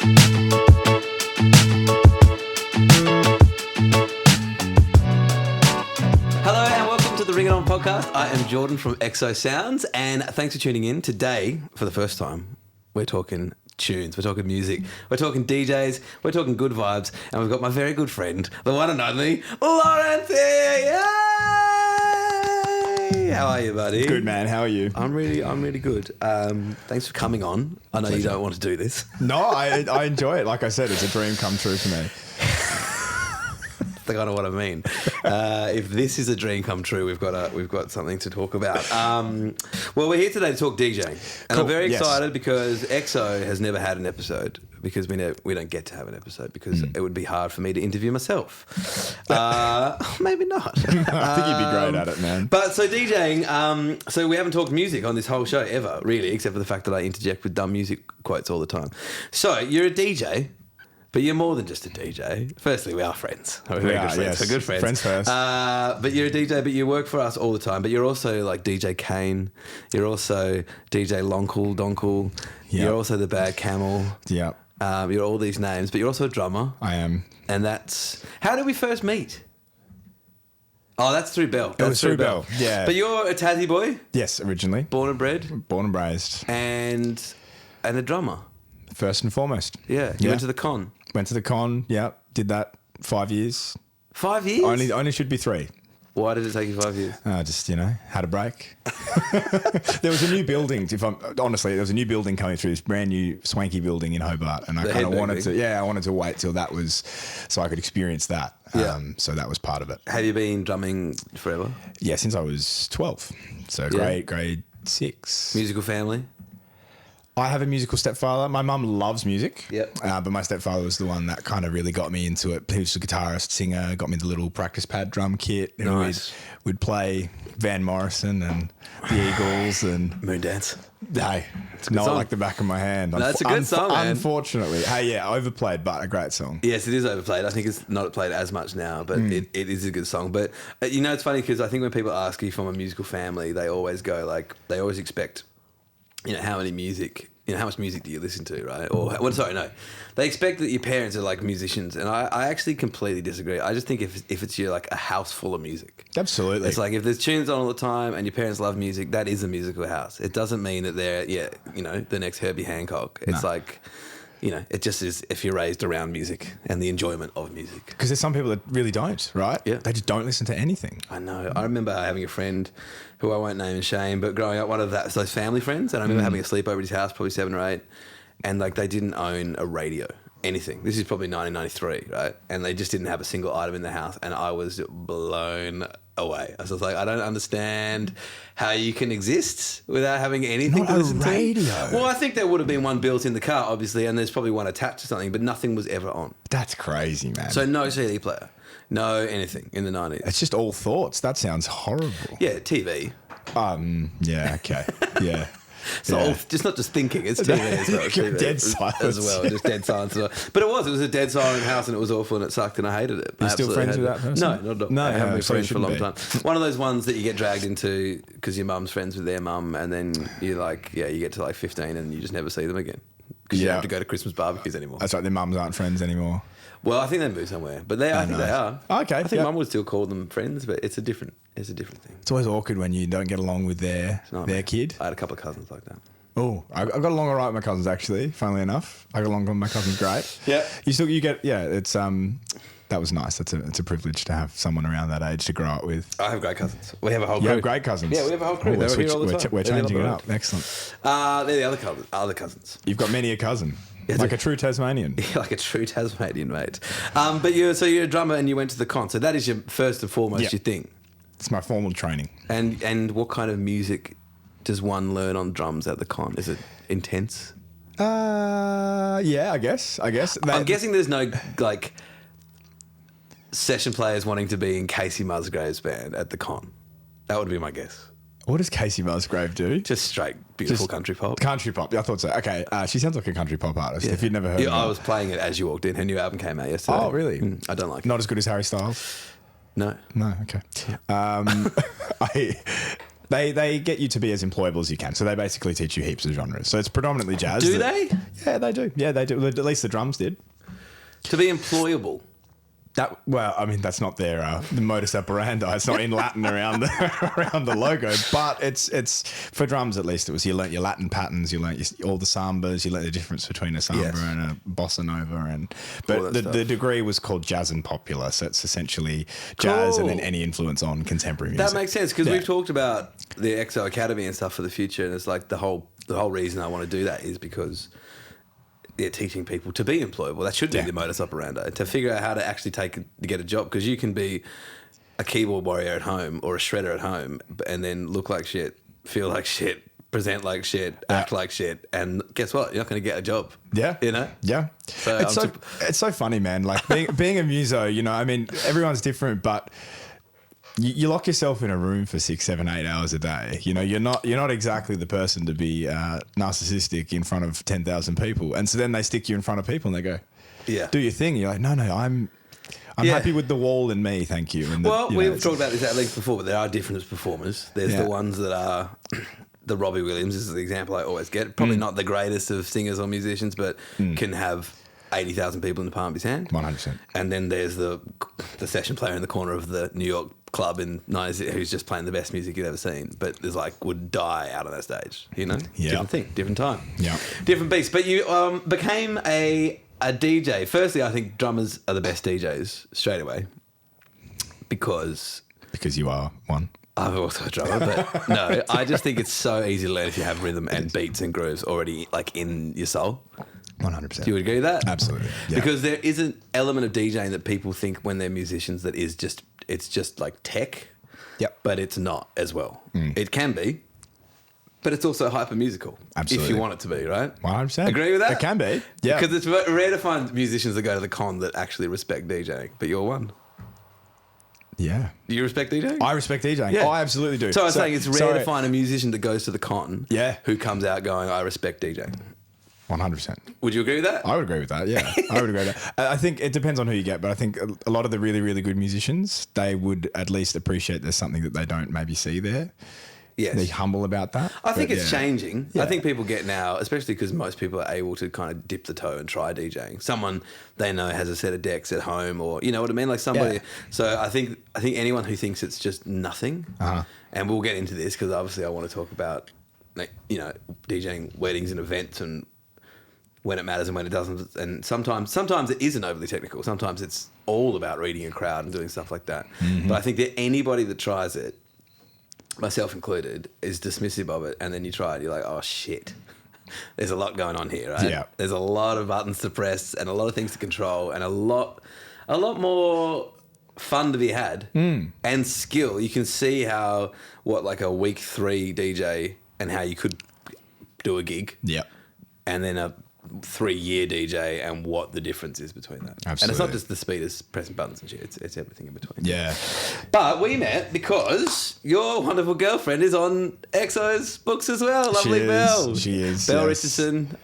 Hello and welcome to the Ring It On podcast. I am Jordan from XO Sounds, and thanks for tuning in. Today, for the first time, we're talking tunes, we're talking music, we're talking DJs, we're talking good vibes, and we've got my very good friend, the one and only Lawrence here. Yay! How are you, buddy? Good, man. How are you? I'm really good. Thanks for coming on. I know you don't want to do this. No, I enjoy it. Like I said, it's a dream come true for me. That's kind of what I mean. If this is a dream come true, we've got something to talk about. Well, we're here today to talk DJing, and Cool. I'm very Yes. excited because XO has never had an episode because we don't get to have an episode because it would be hard for me to interview myself. Maybe not. I think you'd be great at it, man. But so DJing, so we haven't talked music on this whole show ever, really, except for the fact that I interject with dumb music quotes all the time. So you're a DJ. But you're more than just a DJ. Firstly, we are friends. We're very good friends. Yes. We're good friends. Friends first. But you're a DJ, but you work for us all the time. But you're also like DJ Kane. You're also DJ Lonkle Donkle. Yep. You're also the Bad Camel. Yeah, You're all these names, but you're also a drummer. I am. And that's... How did we first meet? Oh, that's through Bell. It was through Bell, yeah. But you're a Tassie boy? Yes, originally. Born and bred? Born and raised. And a drummer? First and foremost. Yeah. You went to the con? Went to the con, yeah. Did that 5 years. 5 years? Only should be 3. Why did it take you 5 years? Just, had a break. There was a new building. Honestly, there was a new building coming through, this brand new swanky building in Hobart. And I kind of wanted to wait till that was, so I could experience that. Yeah. So that was part of it. Have you been drumming forever? Yeah, since I was 12. So grade 6. Musical family? I have a musical stepfather. My mum loves music. Yep. But my stepfather was the one that kind of really got me into it. He was a guitarist, singer, got me the little practice pad drum kit. Nice. We'd play Van Morrison and the Eagles and... Moondance. Hey, a good not song. like the back of my hand. That's a good song, man. Unfortunately. Hey, yeah, overplayed, but a great song. Yes, it is overplayed. I think it's not played as much now, but it is a good song. But, it's funny because I think when people ask you from a musical family, they always go like, they always expect, how much music do you listen to, right? Or, they expect that your parents are like musicians, and I actually completely disagree. I just think if it's your like a house full of music. Absolutely. It's like if there's tunes on all the time and your parents love music, that is a musical house. It doesn't mean that they're, the next Herbie Hancock. It's like... it just is if you're raised around music and the enjoyment of music. Because there's some people that really don't, right? Yeah. They just don't listen to anything. I know. I remember having a friend who I won't name and shame, but growing up, one of those family friends, and I remember having a sleepover at his house, probably 7 or 8, and like they didn't own a radio, anything. This is probably 1993, right? And they just didn't have a single item in the house, and I was blown away. I was like, I don't understand how you can exist without having anything Not to listen a radio. to. Well, I think there would have been one built in the car, obviously, and there's probably one attached to something, but nothing was ever on. That's crazy, man. So no CD player, no anything in the 90s. It's just all thoughts. That sounds horrible. Yeah, TV. Yeah, okay. Yeah. So just not just thinking, it's TV as well. TV Dead silence. as well, just dead silence as well. But it was a dead silent house, and it was awful, and it sucked, and I hated it. You still friends with that person? No, not at all. No, I haven't been so you friends for a long shouldn't time. One of those ones that you get dragged into because your mum's friends with their mum, and then you you get to like 15, and you just never see them again because you don't have to go to Christmas barbecues anymore. That's right. Their mums aren't friends anymore. Well, I think they moved somewhere, but I think they are. Okay, I think mum would still call them friends, but it's a different thing. It's always awkward when you don't get along with their kid. I had a couple of cousins like that. Oh, I got along all right with my cousins actually. Funnily enough, I got along with my cousins great. Yeah, it's that was nice. It's a privilege to have someone around that age to grow up with. I have great cousins. We have a whole crew. You have great cousins. Yeah, we have a whole crew. They're here all the time. We're changing it up. Excellent. They're the other cousins. You've got many a cousin. Yeah, like a true Tasmanian. Like a true Tasmanian, mate. But you're a drummer and you went to the con. So that is your first and foremost your thing. It's my formal training. And what kind of music does one learn on drums at the con? Is it intense? Yeah, I guess. I'm guessing there's no like session players wanting to be in Casey Musgrave's band at the con. That would be my guess. What does Casey Musgrave do? Just straight beautiful country pop. Country pop. Yeah, I thought so. Okay, she sounds like a country pop artist. Yeah. If you'd never heard of her. I was playing it as you walked in. Her new album came out yesterday. Oh, really? I don't like it. Not as good as Harry Styles? No. No, okay. They get you to be as employable as you can. So they basically teach you heaps of genres. So it's predominantly jazz. Do they? Yeah, they do. Yeah, they do. At least the drums did. To be employable. That's not their the modus operandi. It's not in Latin around the logo, but it's for drums at least. It was you learnt your Latin patterns, you learnt all the sambas, you learnt the difference between a samba and a bossa nova, but the degree was called jazz and popular, so it's essentially jazz and then any influence on contemporary music. That makes sense because we've talked about the EXO Academy and stuff for the future, and it's like the whole reason I want to do that is because. Teaching people to be employable. That should be the modus operandi, to figure out how to actually to get a job, because you can be a keyboard warrior at home or a shredder at home and then look like shit, feel like shit, present like shit, act like shit, and guess what? You're not going to get a job. Yeah. You know? Yeah. So it's so funny, man. Like being a muso, you know, I mean, everyone's different, but you lock yourself in a room for 6, 7, 8 hours a day. You know, you're not exactly the person to be narcissistic in front of 10,000 people. And so then they stick you in front of people and they go, do your thing. And you're like, no, I'm happy with the wall and me, thank you. And we've talked about this at length before, but there are different performers. There's the ones that are... The Robbie Williams is the example I always get. Probably not the greatest of singers or musicians, but can have 80,000 people in the palm of his hand. 100%. And then there's the session player in the corner of the New York club in 90s who's just playing the best music you've ever seen, but is like would die out on that stage, you know? Different thing, different time. Yeah. Different beast. But you became a DJ. Firstly, I think drummers are the best DJs straight away because you are one. I'm also a drummer, but no, I just think it's so easy to learn if you have rhythm and beats and grooves already like in your soul. 100%. Do you agree with that? Absolutely. Yeah. Because there is an element of DJing that people think when they're musicians that is just, it's just like tech. Yep. But it's not as well. It can be, but it's also hyper musical. Absolutely. If you want it to be, right? 100%. Agree with that? It can be. Yeah. Because it's rare to find musicians that go to the con that actually respect DJing, but you're one. Yeah. Do you respect DJing? I respect DJing. Yeah. Oh, I absolutely do. So I was saying it's rare to find a musician that goes to the con who comes out going, I respect DJing. 100%. Would you agree with that? I would agree with that, yeah. I would agree with that. I think it depends on who you get, but I think a lot of the really, really good musicians, they would at least appreciate there's something that they don't maybe see there. Yes. They're humble about that. I think it's changing. Yeah. I think people get now, especially because most people are able to kind of dip the toe and try DJing. Someone they know has a set of decks at home or, you know what I mean? Like somebody. Yeah. So I think anyone who thinks it's just nothing, and we'll get into this because obviously I want to talk about, you know, DJing weddings and events and when it matters and when it doesn't. And sometimes it isn't overly technical. Sometimes it's all about reading a crowd and doing stuff like that. Mm-hmm. But I think that anybody that tries it, myself included, is dismissive of it. And then you try it, you're like, oh shit, there's a lot going on here, right? Yeah. There's a lot of buttons to press and a lot of things to control and a lot more fun to be had and skill. You can see like a week 3 DJ and how you could do a gig. Yeah. And then a 3-year DJ and what the difference is between that. Absolutely. And it's not just the speed of pressing buttons and shit, it's everything in between. Yeah. But we met because your wonderful girlfriend is on EXO's books as well. Lovely Belle. She is. Belle Richardson.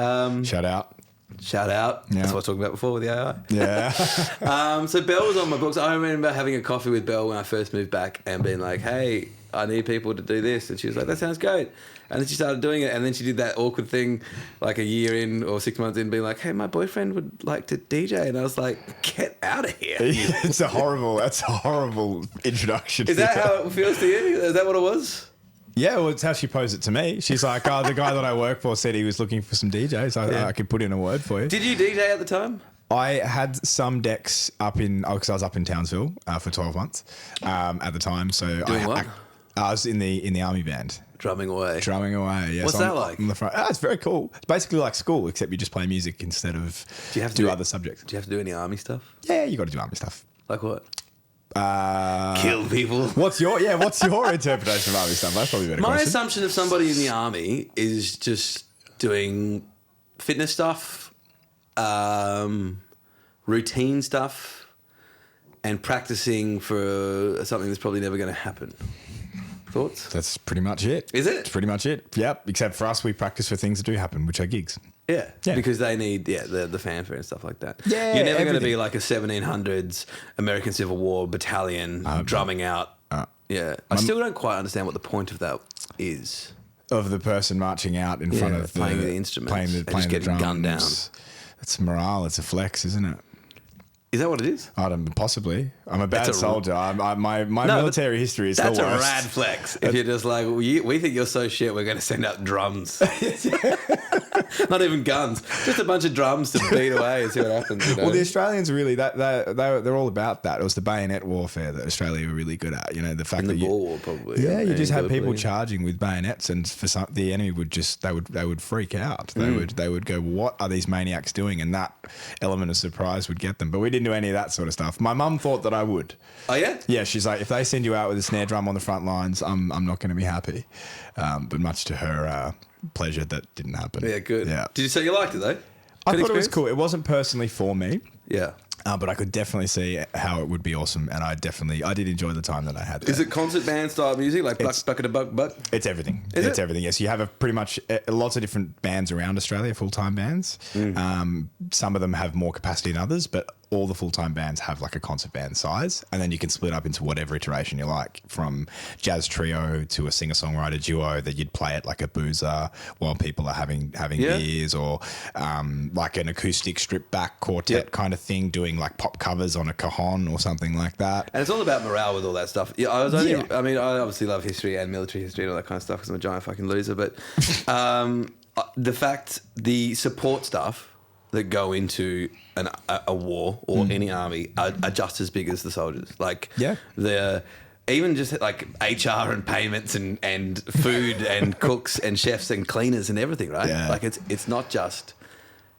Shout out. Yeah. That's what I was talking about before with the AI. Yeah. So Belle was on my books. I remember having a coffee with Belle when I first moved back and being like, hey, I need people to do this. And she was like, that sounds great. And then she started doing it. And then she did that awkward thing like a year in or 6 months in being like, hey, my boyfriend would like to DJ. And I was like, get out of here. That's a horrible introduction. Is that how it feels to you? Is that what it was? Yeah, well, it's how she posed it to me. She's like, oh, the guy that I work for said he was looking for some DJs. I could put in a word for you. Did you DJ at the time? I had some decks because I was up in Townsville for 12 months at the time. So Doing what? I was in the army band. Drumming away. Yes. What's that like? On the front. It's very cool. It's basically like school, except you just play music instead of do other subjects. Do you have to do any army stuff? Yeah, you got to do army stuff. Like what? Kill people. What's your interpretation of army stuff? That's probably a better question. My assumption of somebody in the army is just doing fitness stuff, routine stuff, and practicing for something that's probably never going to happen. Thoughts? That's pretty much it. Is it? It's pretty much it. Yep. Except for us, we practice for things that do happen, which are gigs. Yeah. Because they need the fanfare and stuff like that. Yeah, you're never going to be like a 1700s American Civil War battalion drumming out, Yeah. I still don't quite understand what the point of that is. Of the person marching out in front of playing the instruments, playing just the getting drums. gunned down. It's morale. It's a flex, isn't it? Is that what it is? I don't possibly. I'm a bad soldier. My No, military history is the worst. That's a rad flex. If you're just like, we think you're so shit, we're going to send out drums. Not even guns, just a bunch of drums to beat away and see what happens. You know? Well, the Australians really they're all about that. It was the bayonet warfare that Australia were really good at. You know, the fact that Boer War probably. Yeah, you just had people charging with bayonets, and for the enemy would just they would freak out. They would go, "What are these maniacs doing?" And that element of surprise would get them. But we didn't do any of that sort of stuff. My mum thought that I would. Oh yeah. Yeah, she's like, if they send you out with a snare drum on the front lines, I'm not going to be happy. But much to her pleasure, that didn't happen. Yeah, good. Yeah. Did you say you liked it though? I thought it was cool. It wasn't personally for me. Yeah. But I could definitely see how it would be awesome, and I did enjoy the time that I had there. Is it concert band style music, like bucket a buck? It's everything. It's everything. Yes, you have pretty much lots of different bands around Australia, full-time bands. Some of them have more capacity than others, but all the full-time bands have like a concert band size, and then you can split up into whatever iteration you like, from jazz trio to a singer-songwriter duo that you'd play at like a boozer while people are having beers, or like an acoustic stripped-back quartet kind of thing, doing like pop covers on a cajon or something like that. And it's all about morale with all that stuff. Yeah, I obviously love history and military history and all that kind of stuff because I'm a giant fucking loser. But the support stuff that go into a war or any army are just as big as the soldiers. Like, even just like HR and payments and food and cooks and chefs and cleaners and everything, right? Yeah. Like it's not just,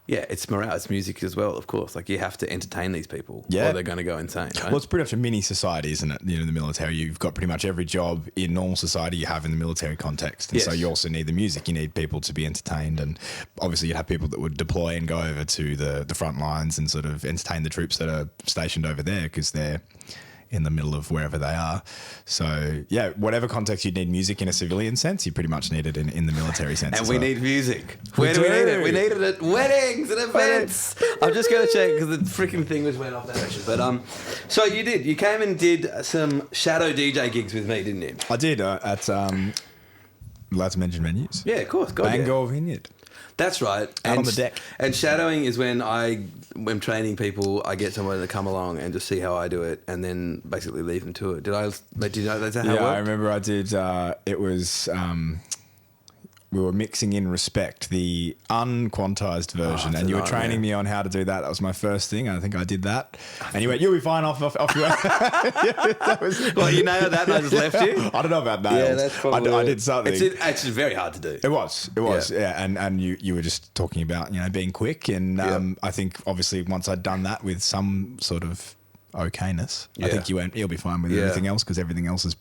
it's morale, it's music as well, of course. Like you have to entertain these people or they're going to go insane, right? Well, it's pretty much a mini society, isn't it? You know, the military, you've got pretty much every job in normal society you have in the military context. And so you also need the music. You need people to be entertained. And obviously you'd have people that would deploy and go over to the front lines and sort of entertain the troops that are stationed over there because they're in the middle of wherever they are. So, whatever context you'd need music in a civilian sense, you pretty much need it in the military sense. And we need music. Where do we need it? We need it at weddings and events. I'm just going to check because the freaking thing just went off that direction. But so you came and did some shadow DJ gigs with me, didn't you? I did at allowed to mention venues. Yeah, of course. Bangor Vineyard. That's right. Out on the deck. And shadowing is when I am training people, I get someone to come along and just see how I do it and then basically leave them to it. Did you know that's how it worked? I remember I did. It was... we were mixing in Respect, the unquantized version, and you were training me on how to do that. That was my first thing. I think I did that. And you went, "You'll be fine off your Well, you nailed that and I just left you? I don't know about nails. Yeah, that's probably... I did something. It's very hard to do. It was. Yeah. And you were just talking about, being quick. And I think, obviously, once I'd done that with some sort of okayness, I think you went, "You'll be fine with everything else," because everything else is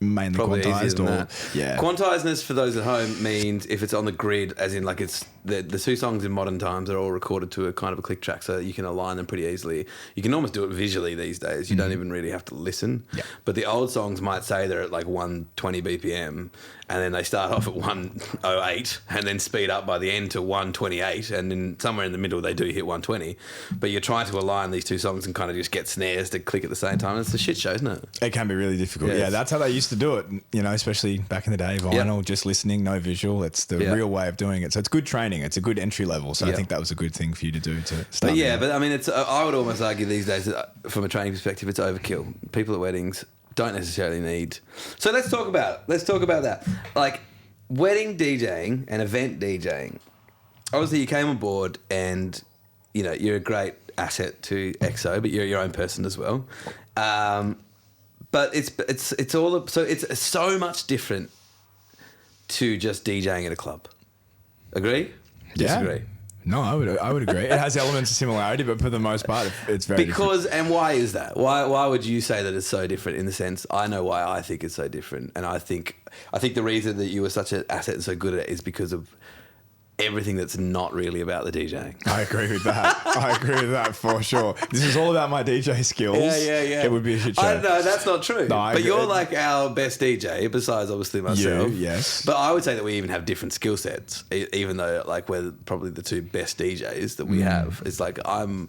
mainly probably quantized. Quantizedness for those at home means if it's on the grid, as in like it's the two songs in modern times are all recorded to a kind of a click track, so that you can align them pretty easily. You can almost do it visually these days. You don't even really have to listen. But the old songs might say they're at like 120 BPM, and then they start off at 108 and then speed up by the end to 128, and then somewhere in the middle they do hit 120. But you're trying to align these two songs and kind of just get snares to click at the same time. It's a shit show, isn't it? It can be really difficult. Yeah, that's how they used to do it, especially back in the day, vinyl, just listening, no visual. It's the real way of doing it. So it's good training. It's a good entry level. So I think that was a good thing for you to do to start. But I mean, I would almost argue these days that from a training perspective, it's overkill. People at weddings don't necessarily need. So let's talk about that. Like wedding DJing and event DJing. Obviously, you came on board, and you're a great asset to EXO, but you're your own person as well. But it's all so it's so much different to just DJing at a club. Agree? Disagree? No, I would agree. It has elements of similarity, but for the most part, it's very different. And why is that? Why would you say that it's so different? In the sense, I know why I think it's so different, and I think the reason that you were such an asset and so good at it is because of everything that's not really about the DJing. I agree with that for sure. This is all about my DJ skills. Yeah. It would be a shit show. No, that's not true. No, but you're like our best DJ, besides obviously myself. Yes. But I would say that we even have different skill sets, even though like we're probably the two best DJs that we have. It's like I'm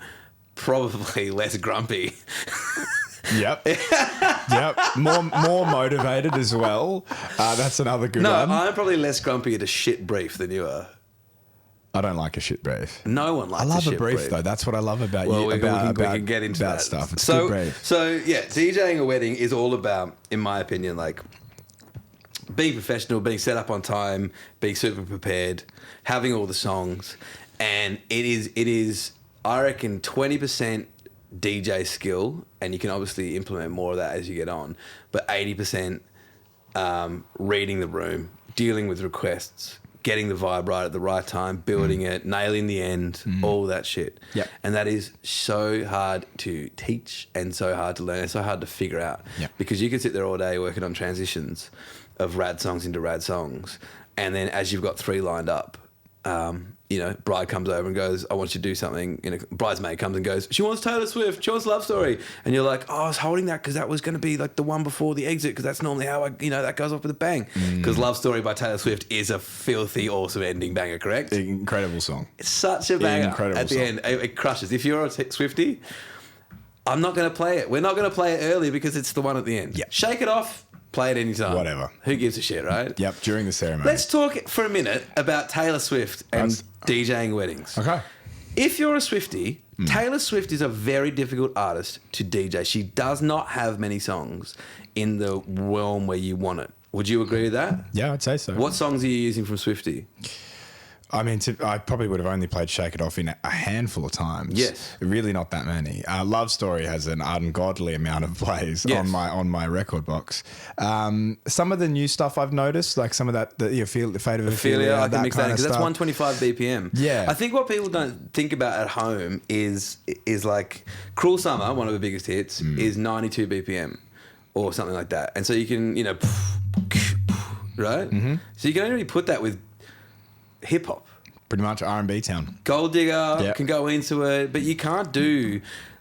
probably less grumpy Yep. Yep. More motivated as well. That's another good one. No, I'm probably less grumpy at a shit brief than you are. I don't like a shit brief. No one likes a shit brief. I love a brief though. That's what I love about Well, you. we can get into that stuff. It's a good brief. So yeah, DJing a wedding is all about, in my opinion, like being professional, being set up on time, being super prepared, having all the songs, and it is I reckon 20% DJ skill, and you can obviously implement more of that as you get on, but 80% reading the room, dealing with requests, getting the vibe right at the right time, building it, nailing the end, all that shit. Yep. And that is so hard to teach and so hard to learn and so hard to figure out. Yep. Because you can sit there all day working on transitions of rad songs into rad songs, and then as you've got 3 lined up, bride comes over and goes, I want you to do something. Bridesmaid comes and goes, she wants Taylor Swift, she wants Love Story. And you're like, oh, I was holding that because that was going to be like the one before the exit, because that's normally how that goes off with a bang. Because Love Story by Taylor Swift is a filthy, awesome ending banger, correct? Incredible song. It's such a banger. Incredible at the song. end. It crushes. If you're a Swiftie, I'm not going to play it. We're not going to play it early because it's the one at the end. Yep. Shake It Off. Play it anytime. Whatever. Who gives a shit, right? Yep, during the ceremony. Let's talk for a minute about Taylor Swift and DJing weddings. Okay. If you're a Swiftie, Taylor Swift is a very difficult artist to DJ. She does not have many songs in the realm where you want it. Would you agree with that? Yeah, I'd say so. What songs are you using from Swiftie? I mean, I probably would have only played Shake It Off in a handful of times. Yes. Really not that many. Love Story has an ungodly amount of plays on my record box. Some of the new stuff I've noticed, like some of that, the Fate of Ophelia, I can mix that in because that's 125 BPM. Yeah. I think what people don't think about at home is like Cruel Summer, one of the biggest hits, is 92 BPM or something like that. And so you can, right? Mm-hmm. So you can only put that with hip hop. Pretty much R&B town. Gold Digger can go into it, but you can't do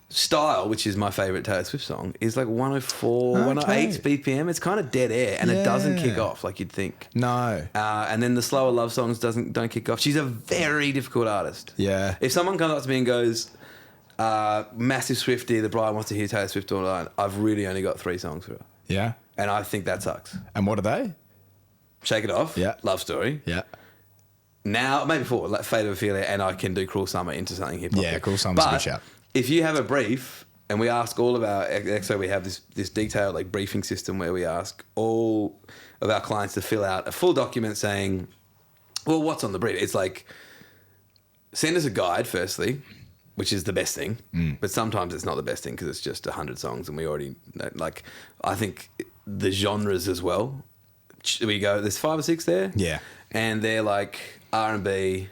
Style, which is my favourite Taylor Swift song, is like 104, 108 BPM. It's kind of dead air, and it doesn't kick off like you'd think. No. And then the slower love songs don't kick off. She's a very difficult artist. Yeah. If someone comes up to me and goes, massive Swiftie, the bride wants to hear Taylor Swift all night, I've really only got 3 songs for her. Yeah. And I think that sucks. And what are they? Shake It Off. Yeah. Love Story. Yeah. Now, maybe 4, like Fate of Ophelia, and I can do Cruel Summer into something hip hop. Yeah, Cruel Summer's a good shout. If you have a brief, and we ask all of our EXO, we have this detailed like briefing system where we ask all of our clients to fill out a full document saying, well, what's on the brief? It's like, send us a guide firstly, which is the best thing, but sometimes it's not the best thing because it's just 100 songs, and we already like. I think the genres as well. We go, there's 5 or 6 there. Yeah. And they're like R&B.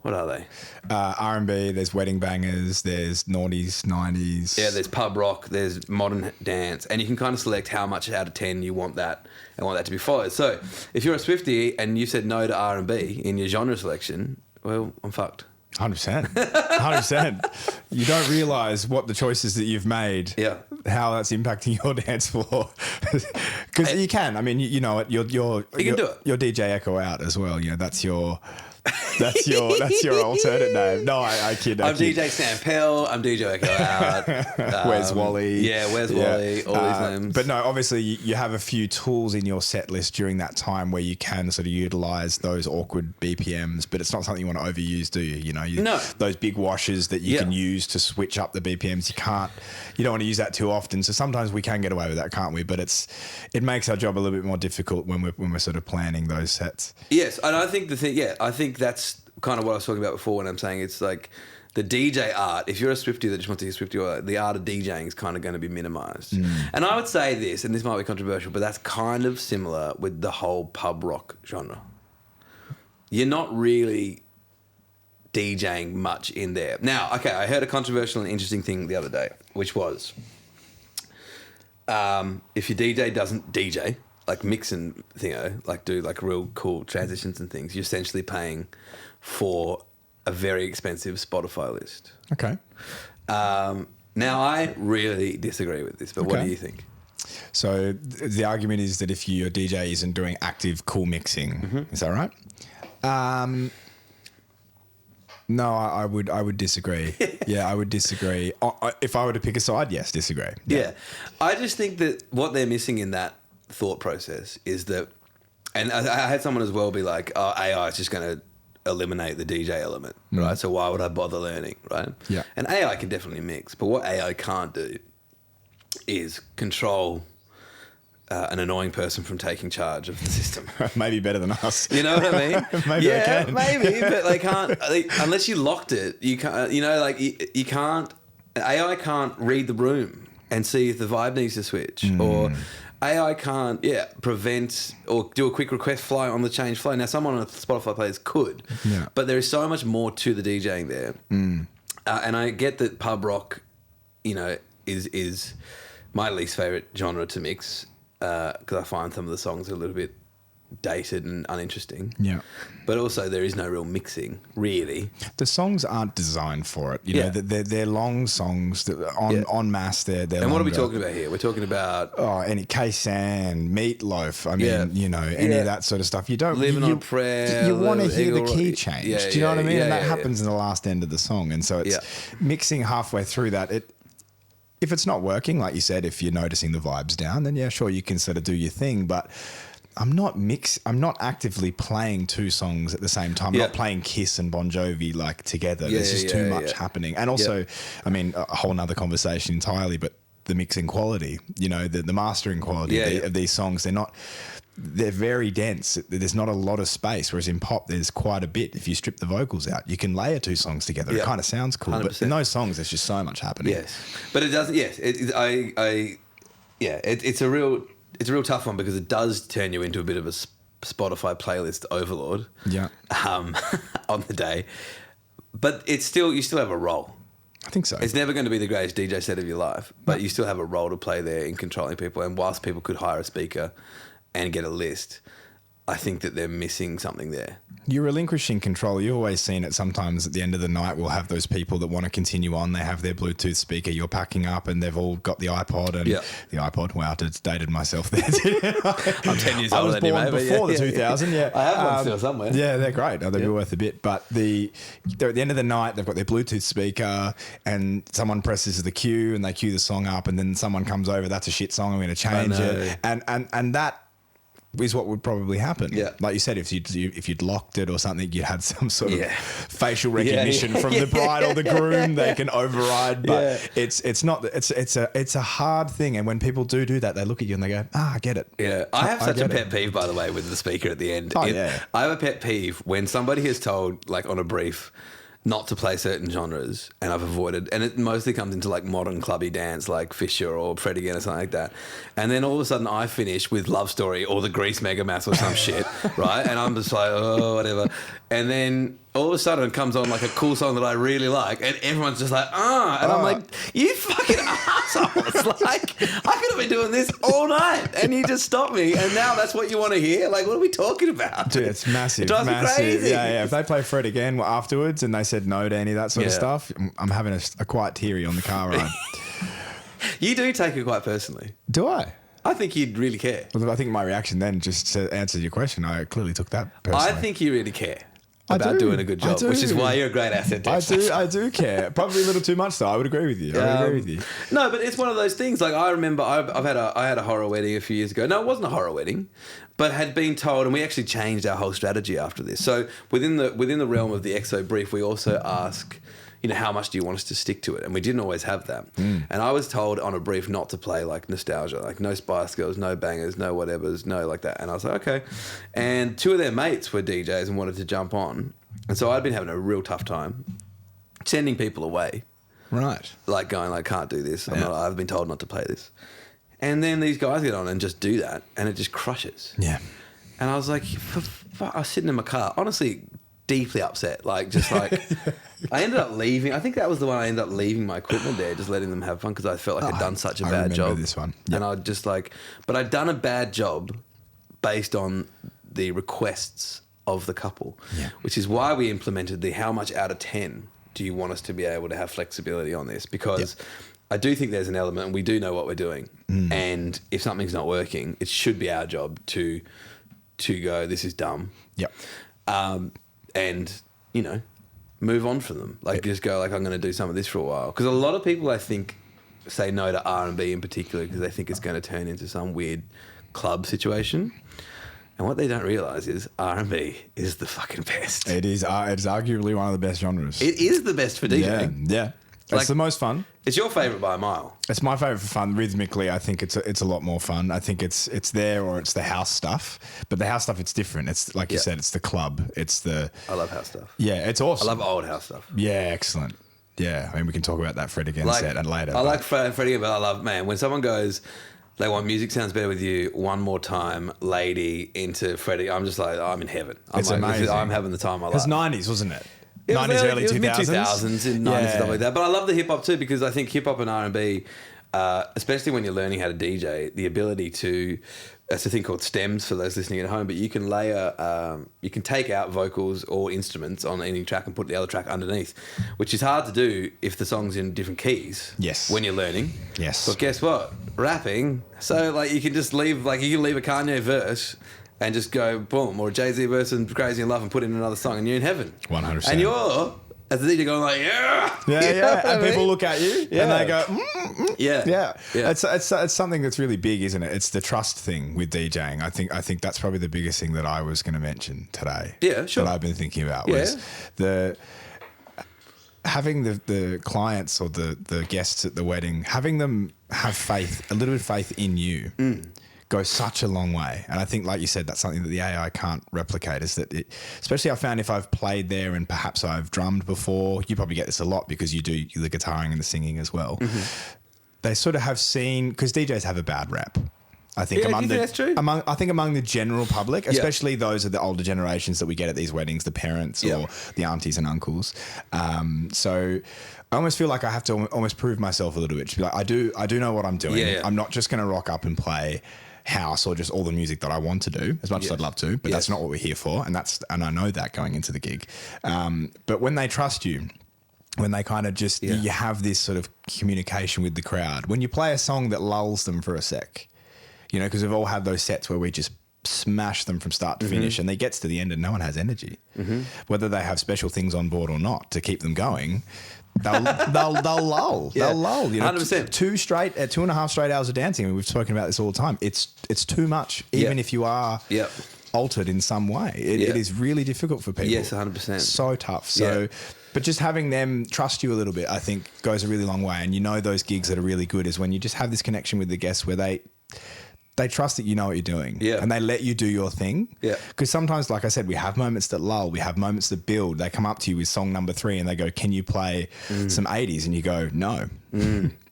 What are they? R&B, there's wedding bangers, there's noughties, 90s. Yeah, there's pub rock, there's modern dance, and you can kind of select how much out of 10 you want that and want that to be followed. So if you're a Swiftie and you said no to R&B in your genre selection, well, I'm fucked. 100%. 100%. You don't realise what the choices that you've made, how that's impacting your dance floor. Because you can. I mean, you know it. You can do it. Your DJ Echo Out as well. You know, that's your alternate name. No, I kid. I'm DJ Sam Pell. I'm DJ Echo Out. Where's Wally? Yeah, Where's Wally? All these names. But no, obviously you have a few tools in your set list during that time where you can sort of utilise those awkward BPMs, but it's not something you want to overuse, do you? You know, those big washes that you can use to switch up the BPMs. You don't want to use that too often. So sometimes we can get away with that, can't we? But it makes our job a little bit more difficult when we're sort of planning those sets. Yes, and I think I think that's kind of what I was talking about before when I'm saying it's like the DJ art. If you're a Swiftie that just wants to hear Swiftie, the art of DJing is kind of going to be minimised. And I would say this, and this might be controversial, but that's kind of similar with the whole pub rock genre. You're not really DJing much in there. Now, okay, I heard a controversial and interesting thing the other day, which was if your DJ doesn't DJ, like mix and like do like real cool transitions and things, you're essentially paying for a very expensive Spotify list. Okay. Now I really disagree with this, but what do you think? So the argument is that if your DJ isn't doing active cool mixing, is that right? No, I would disagree. Yeah, I would disagree. If I were to pick a side, yes, disagree. Yeah. I just think that what they're missing in that thought process is that, and I had someone as well be like, oh, AI is just going to eliminate the DJ element, right? So why would I bother learning, right? Yeah. And AI can definitely mix, but what AI can't do is control an annoying person from taking charge of the system. Maybe better than us. You know what I mean? Maybe they can. Maybe, but they can't, unless you locked it, you can't, you can't, AI can't read the room and see if the vibe needs to switch, or AI can't, prevent or do a quick request fly on the change flow. Now, someone on a Spotify playlist could, but there is so much more to the DJing there. And I get that pub rock, is my least favourite genre to mix because I find some of the songs are a little bit dated and uninteresting. Yeah. But also there is no real mixing, really. The songs aren't designed for it. You know, they're long songs that en masse. They're and longer. what are we talking about here? We're talking about any K-San, Meatloaf. I mean, any of that sort of stuff. You don't Living on Prayer. You want to hear the key change. Do you know what I mean? And that happens in the last end of the song. And so it's mixing halfway through that. If it's not working, like you said, if you're noticing the vibes down, then sure, you can sort of do your thing. But I'm not actively playing two songs at the same time. I'm not playing Kiss and Bon Jovi like together. There's just too much happening. And also, I mean, a whole nother conversation entirely, but the mixing quality, the mastering quality of these songs, they're very dense. There's not a lot of space, whereas in pop, there's quite a bit. If you strip the vocals out, you can layer two songs together. It kind of sounds cool, 100%. But in those songs, there's just so much happening. Yes, but it doesn't. Yes, it's a real tough one because it does turn you into a bit of a Spotify playlist overlord. Yeah, on the day, but you still have a role. I think so. It's never going to be the greatest DJ set of your life, but you still have a role to play there in controlling people. And whilst people could hire a speaker and get a list, I think that they're missing something there. You're relinquishing control. You've always seen it sometimes at the end of the night. We'll have those people that want to continue on. They have their Bluetooth speaker. You're packing up and they've all got the iPod. And the iPod, wow, I just dated myself there. I'm 10 years older than you, I was born before the 2000, I have one still somewhere. Yeah, they're great. They'll be worth a bit. But they're at the end of the night, they've got their Bluetooth speaker and someone presses the cue and they cue the song up and then someone comes over, that's a shit song, I'm going to change it. And that is what would probably happen. Yeah. Like you said, if you'd locked it or something, you'd had some sort of facial recognition from the bride or the groom. They can override, but it's not. It's a hard thing. And when people do that, they look at you and they go, I get it. Yeah. I have such a pet peeve, by the way, with the speaker at the end. I have a pet peeve when somebody has told, like on a brief, not to play certain genres, and I've avoided, and it mostly comes into like modern clubby dance, like Fisher or Fred Again or something like that. And then all of a sudden I finish with Love Story or the Grease Mega Mass or some shit, right? And I'm just like, oh, whatever. And then all of a sudden it comes on like a cool song that I really like, and everyone's just like, and I'm like, you fucking assholes. Like, I could have been doing this all night, and you just stopped me, and now that's what you want to hear? Like, what are we talking about? Dude, it's massive. It drives me crazy. Yeah. If they play Fred Again afterwards and they said no to any of that sort of stuff, I'm having a quiet teary on the car ride. You do take it quite personally. Do I? I think you'd really care. Well, I think my reaction then, just to answer your question, I clearly took that personally. I think you really care about doing a good job, which is why you're a great asset to I do care. Probably a little too much, though. I would agree with you. No, but it's one of those things. Like, I remember I had a horror wedding a few years ago. No, it wasn't a horror wedding, but had been told, and we actually changed our whole strategy after this. So within the realm of the EXO brief, we also ask, how much do you want us to stick to it? And we didn't always have that. And I was told on a brief not to play like nostalgia, like no Spice Girls, no bangers, no whatevers, no like that. And I was like, okay. And two of their mates were DJs and wanted to jump on. And so I'd been having a real tough time sending people away. Right. Like going like, can't do this. I've been told not to play this. And then these guys get on and just do that, and it just crushes. Yeah. And I was like, I was sitting in my car, honestly, deeply upset. Like, just like, I ended up leaving. I think that was the one I ended up leaving my equipment there, just letting them have fun because I felt like I'd done such a bad job. This one. Yep. And I just like, but I'd done a bad job based on the requests of the couple, which is why we implemented the how much out of 10 do you want us to be able to have flexibility on this? Because I do think there's an element, and we do know what we're doing. And if something's not working, it should be our job to go, this is dumb. Yep. And, move on from them. Like just go like, I'm going to do some of this for a while. Because a lot of people, I think, say no to R&B in particular because they think it's going to turn into some weird club situation. And what they don't realise is R&B is the fucking best. It is. It's arguably one of the best genres. It is the best for DJing. Yeah. It's the most fun. It's your favourite by a mile. It's my favourite for fun. Rhythmically, I think it's a lot more fun. I think it's there, or it's the house stuff. But the house stuff, it's different. It's like you said, it's the club. I love house stuff. Yeah, it's awesome. I love old house stuff. Yeah, excellent. Yeah, I mean, we can talk about that Fred again set and later. I like Freddie, but I love, man, when someone goes, they want Music Sounds Better With You, One More Time, Lady, into Freddie, I'm just like, I'm in heaven. It's amazing. I'm having the time of my life. It was 90s, wasn't it? It was 90s, early 2000s. Mid-2000s and 90s and stuff like that. But I love the hip-hop too, because I think hip-hop and R&B, especially when you're learning how to DJ, the ability to... That's a thing called stems for those listening at home, but you can layer, you can take out vocals or instruments on any track and put the other track underneath, which is hard to do if the song's in different keys. Yes. When you're learning. Yes. But guess what? Rapping, so like you can just leave, like you can leave a Kanye verse and just go boom, or a Jay-Z verse and Crazy in Love and put in another song and you're in heaven. 100%. And you're, as the DJ, going like, yeah. Yeah. And people look at you and they go, Yeah. It's something that's really big, isn't it? It's the trust thing with DJing. I think that's probably the biggest thing that I was going to mention today. Yeah, sure. That I've been thinking about was having the clients or the guests at the wedding, having them have faith, a little bit of faith in you. Goes such a long way. And I think, like you said, that's something that the AI can't replicate, is that especially I found if I've played there and perhaps I've drummed before, you probably get this a lot because you do the guitaring and the singing as well. Mm-hmm. They sort of have seen, because DJs have a bad rap. I think that's true? among the general public, especially those of the older generations that we get at these weddings, the parents or the aunties and uncles. So I almost feel like I have to almost prove myself a little bit. To be like, I do know what I'm doing. Yeah. I'm not just going to rock up and play house or just all the music that I want to do, as much as I'd love to, but that's not what we're here for. And I know that going into the gig. But when they trust you, when they kind of just, you have this sort of communication with the crowd, when you play a song that lulls them for a sec, you know, because we've all had those sets where we just smash them from start to finish and they gets to the end and no one has energy, whether they have special things on board or not to keep them going. They'll lull. Yeah. They'll lull. You know, 100%. 2.5 straight hours of dancing. I mean, we've spoken about this all the time. It's too much, even if you are altered in some way. It is really difficult for people. Yes, 100%. So tough. So, but just having them trust you a little bit, I think, goes a really long way. And you know, those gigs that are really good is when you just have this connection with the guests where they trust that you know what you're doing and they let you do your thing. Yeah. Because sometimes, like I said, we have moments that lull, we have moments that build. They come up to you with song number 3 and they go, can you play some 80s? And you go, no,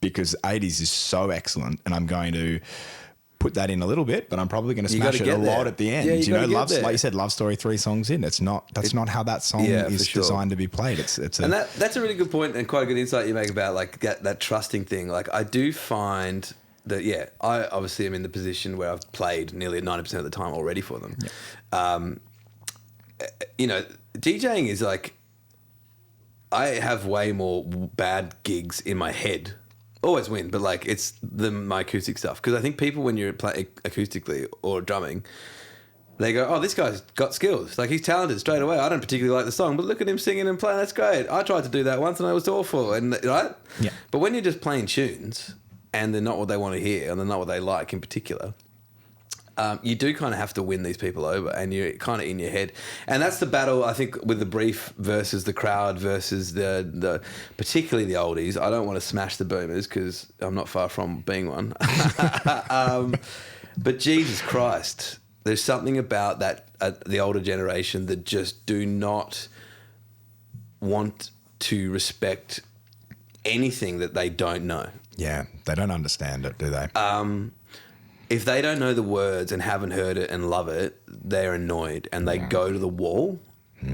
because 80s is so excellent and I'm going to put that in a little bit, but I'm probably going to smash it a lot at the end. Yeah, you know, like you said, Love Story 3 songs in. That's not how that song is designed to be played. And that's a really good point and quite a good insight you make about like that trusting thing. Like I do find that, I obviously am in the position where I've played nearly 90% of the time already for them. Yeah. You know, DJing is like, I have way more bad gigs in my head. Always win, but like it's my acoustic stuff. Because I think people, when you're playing acoustically or drumming, they go, oh, this guy's got skills. Like, he's talented straight away. I don't particularly like the song, but look at him singing and playing. That's great. I tried to do that once and I was awful. And right? Yeah. But when you're just playing tunes and they're not what they want to hear and they're not what they like in particular, you do kind of have to win these people over and you're kind of in your head. And that's the battle, I think, with the brief versus the crowd versus the particularly the oldies. I don't want to smash the boomers because I'm not far from being one. But Jesus Christ, there's something about that the older generation that just do not want to respect anything that they don't know. Yeah, they don't understand it, do they? If they don't know the words and haven't heard it and love it, they're annoyed and they go to the wall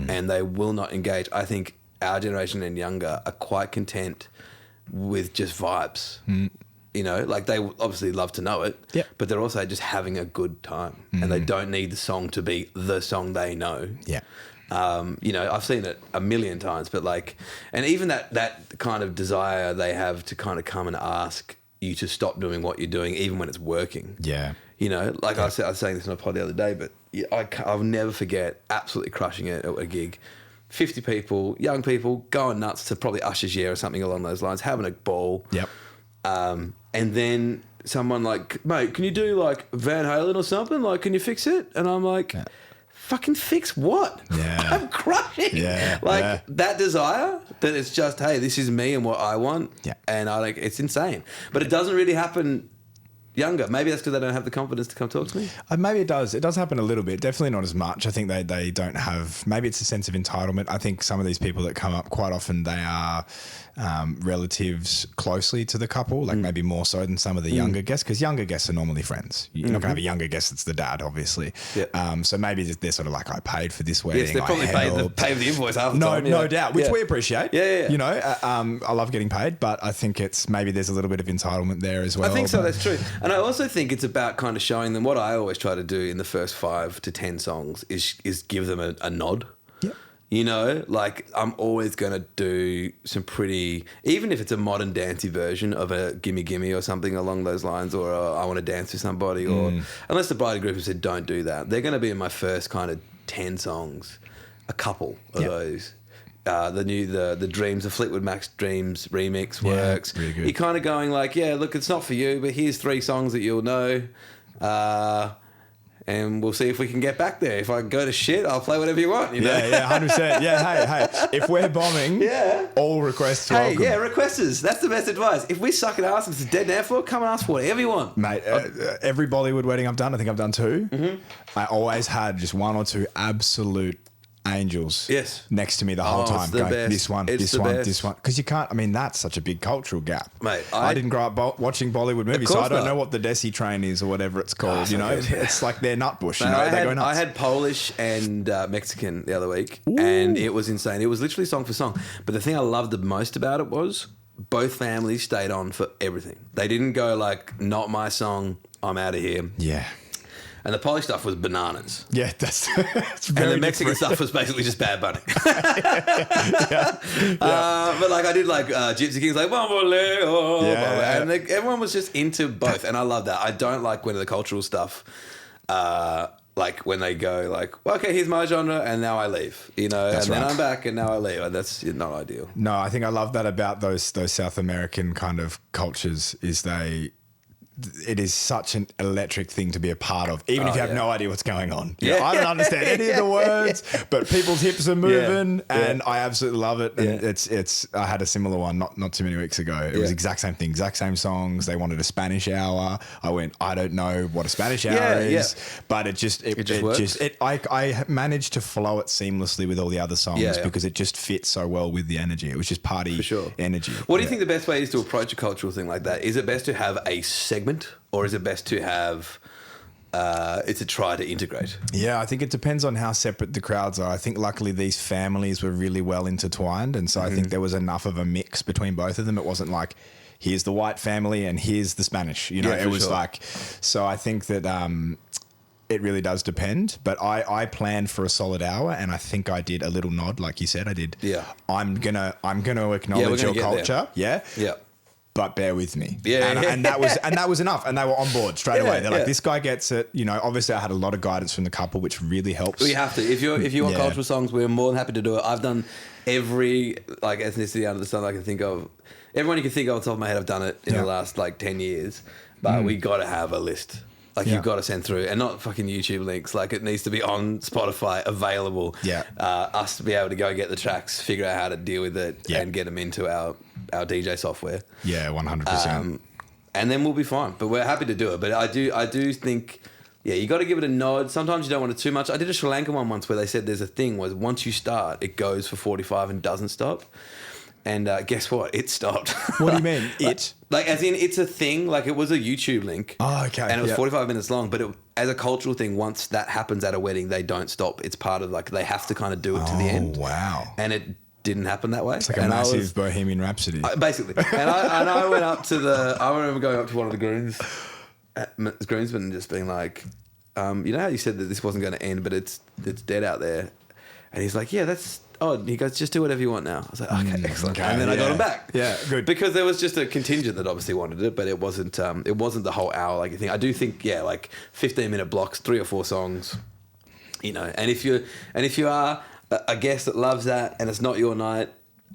and they will not engage. I think our generation and younger are quite content with just vibes. You know, like they obviously love to know it, but they're also just having a good time and they don't need the song to be the song they know. Yeah. You know, I've seen it a million times, but like, and even that kind of desire they have to kind of come and ask you to stop doing what you're doing, even when it's working. Yeah. You know, like I was saying this on a pod the other day, but I'll never forget absolutely crushing it at a gig 50 people, young people, going nuts to probably Usher's Year or something along those lines, having a ball. Yep. And then someone like, mate, can you do like Van Halen or something? Like, can you fix it? And I'm like, fucking fix what? Yeah. I'm crushing. Yeah. Like that desire that it's just, hey, this is me and what I want. Yeah. And it's insane. But it doesn't really happen younger. Maybe that's because they don't have the confidence to come talk to me. Maybe it does. It does happen a little bit. Definitely not as much. I think they don't have. Maybe it's a sense of entitlement. I think some of these people that come up, quite often they are relatives closely to the couple, like maybe more so than some of the younger guests, because younger guests are normally friends. You're not going to have a younger guest that's the dad, obviously. Yeah. So maybe they're sort of like, I paid for this wedding. Yes, they probably paid the invoice half the time. No doubt, which we appreciate. Yeah. You know, I love getting paid, but I think it's maybe there's a little bit of entitlement there as well. I think so, that's true. And I also think it's about kind of showing them what I always try to do in the first 5 to 10 songs is give them a nod. Yeah. You know, like I'm always going to do some pretty, even if it's a modern dancey version of a Gimme Gimme or something along those lines, or I want to dance with somebody, or unless the bride group have said don't do that, they're going to be in my first kind of 10 songs, a couple of those. The Dreams, the Fleetwood Mac's Dreams remix works. Really good. You're kind of going like, yeah, look, it's not for you, but here's 3 songs that you'll know. And we'll see if we can get back there. If I go to shit, I'll play whatever you want. You know? Yeah, 100%. Yeah, hey, if we're bombing, all requests welcome. Hey, yeah, requesters. That's the best advice. If we suck at ass and it's a dead dance floor, come and ask for whatever you want. Mate, every Bollywood wedding I've done, I think I've done 2. I always had just 1 or 2 absolute angels next to me the whole time going, this one. Because you can't, I mean, that's such a big cultural gap. Mate, I didn't grow up watching Bollywood movies, so I don't know what the Desi train is or whatever it's called, you know? It's like their nutbush, you know? They go nuts. I had Polish and Mexican the other week, and it was insane. It was literally song for song. But the thing I loved the most about it was both families stayed on for everything. They didn't go like, not my song, I'm out of here. Yeah. And the Polish stuff was bananas. Yeah, that's very and the Mexican stuff was basically just Bad Bunny. But like I did like Gypsy Kings, like Bamboleo, and everyone was just into both, and I love that. I don't like when the cultural stuff, like when they go like, well, okay, here's my genre, and now I leave, you know, then I'm back, and now I leave. And that's not ideal. No, I think I love that about those South American kind of cultures is it is such an electric thing to be a part of, even if you have no idea what's going on. You know, I don't understand any of the words, but people's hips are moving, and I absolutely love it. And it's. I had a similar one not too many weeks ago. It was exact same thing, exact same songs. They wanted a Spanish hour. I went, I don't know what a Spanish hour is, but it just works. I managed to flow it seamlessly with all the other songs because it just fits so well with the energy. It was just party energy. What do you think the best way is to approach a cultural thing like that? Is it best to have a segment? Or is it best to have it's a try to integrate? Yeah, I think it depends on how separate the crowds are. I think luckily these families were really well intertwined, and so I think there was enough of a mix between both of them. It wasn't like here's the white family and here's the Spanish. You know, it was like, so I think that it really does depend. But I planned for a solid hour, and I think I did a little nod, like you said. I did. Yeah. I'm gonna acknowledge your culture. There. Yeah. But bear with me. And that was enough. And they were on board straight away. They're like, this guy gets it. You know, obviously I had a lot of guidance from the couple, which really helps. We have to. If you want cultural songs, we're more than happy to do it. I've done every like ethnicity under the sun I can think of. Everyone you can think of off the top of my head, I've done it in the last like 10 years. But we got to have a list. Like you've got to send through, and not fucking YouTube links. Like it needs to be on Spotify, available. Yeah. Us to be able to go get the tracks, figure out how to deal with it, and get them into our DJ software. Yeah, 100%. And then we'll be fine. But we're happy to do it. But I do think, you got to give it a nod. Sometimes you don't want it too much. I did a Sri Lankan one once where they said there's a thing where once you start, it goes for 45 and doesn't stop. And guess what? It stopped. What do you mean? It? Like, as in, it's a thing. Like, it was a YouTube link. Oh, okay. And it was 45 minutes long. But as a cultural thing, once that happens at a wedding, they don't stop. It's part of, like, they have to kind of do it to the end. Oh, wow. And it didn't happen that way. It's like a massive Bohemian Rhapsody. Basically. And I went up to I remember going up to one of the groomsmen and just being like, you know how you said that this wasn't going to end, but it's dead out there? And he's like, yeah, that's... Oh, he goes, just do whatever you want now. I was like, okay, excellent. Okay, and then I got him back. Yeah, good. Because there was just a contingent that obviously wanted it, but it wasn't the whole hour like you think. I do think, like 15-minute blocks, 3 or 4 songs, you know. And if you are a guest that loves that and it's not your night,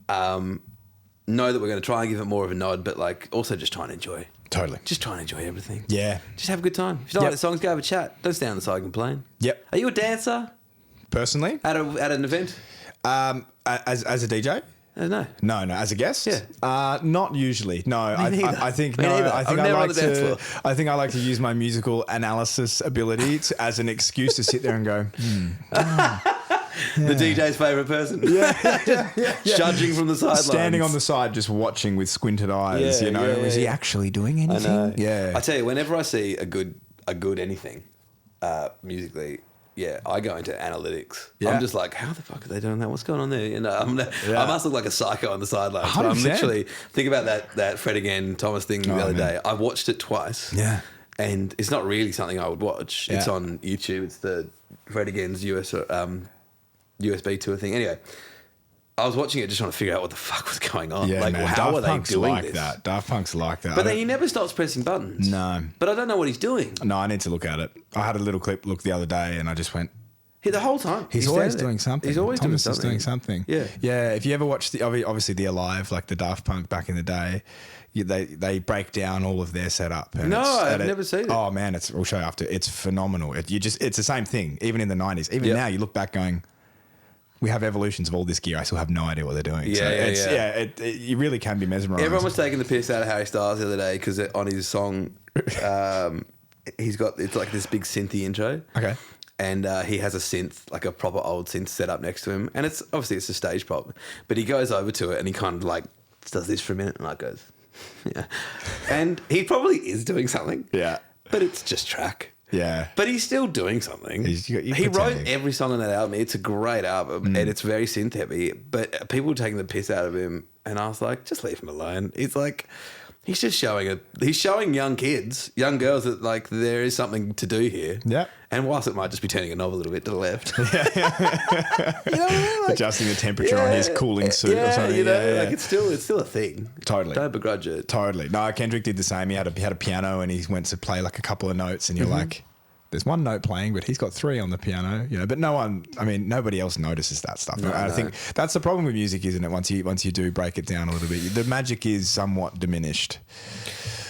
know that we're going to try and give it more of a nod, but like also just try and enjoy. Totally. Just try and enjoy everything. Yeah. Just have a good time. If you don't like the songs, go have a chat. Don't stand on the side and complain. Yep. Are you a dancer? Personally? At an event? As a DJ? No. No, as a guest? Yeah. Not usually. No, I think I think I like to use my musical analysis ability as an excuse to sit there and go, The DJ's favourite person. Judging from the sidelines. Standing on the side just watching with squinted eyes, is he actually doing anything? I know. Yeah. I tell you, whenever I see a good anything musically, I go into analytics. Yeah. I'm just like, how the fuck are they doing that? What's going on there? I must look like a psycho on the sidelines. But I'm literally, think about that Fred Again Thomas thing the other day. I watched it twice. Yeah. And it's not really something I would watch. Yeah. It's on YouTube. It's the Fred Again's USB tour thing. Anyway, I was watching it just trying to figure out what the fuck was going on. Yeah, like, man. how Daft are they Punk's doing like this? that. Daft Punk's like that. But then he never stops pressing buttons. No. But I don't know what he's doing. No, I need to look at it. I had a little clip look the other day and I just went... The whole time. He's always doing something. He's always Thomas doing something. is doing something. Yeah. Yeah. If you ever watched obviously the Alive, like the Daft Punk back in the day, they break down all of their setup. And I've never seen it. Oh man, we'll show you after. It's phenomenal. It's the same thing. Even in the 90s. Even now, you look back going, we have evolutions of all this gear. I still have no idea what they're doing. You really can be mesmerized. Everyone was taking the piss out of Harry Styles the other day because on his song, it's like this big synthy intro. Okay. And he has a synth, like a proper old synth set up next to him. And it's obviously it's a stage prop. But he goes over to it and he kind of like does this for a minute and like goes, yeah. And he probably is doing something. Yeah. But it's just track. Yeah. But he's still doing something. He wrote every song on that album. It's a great album and it's very synth heavy. But people were taking the piss out of him. And I was like, just leave him alone. He's like... He's just showing young kids, young girls that like there is something to do here. Yeah. And whilst it might just be turning a knob a little bit to the left. You know what I mean? Like, adjusting the temperature on his cooling suit or something. Like it's still a thing. Totally. Don't begrudge it. Totally. No, Kendrick did the same. He had a piano and he went to play like a couple of notes and you're like, there's one note playing, but he's got three on the piano, but nobody else notices that stuff. I think that's the problem with music, isn't it? Once you do break it down a little bit, the magic is somewhat diminished.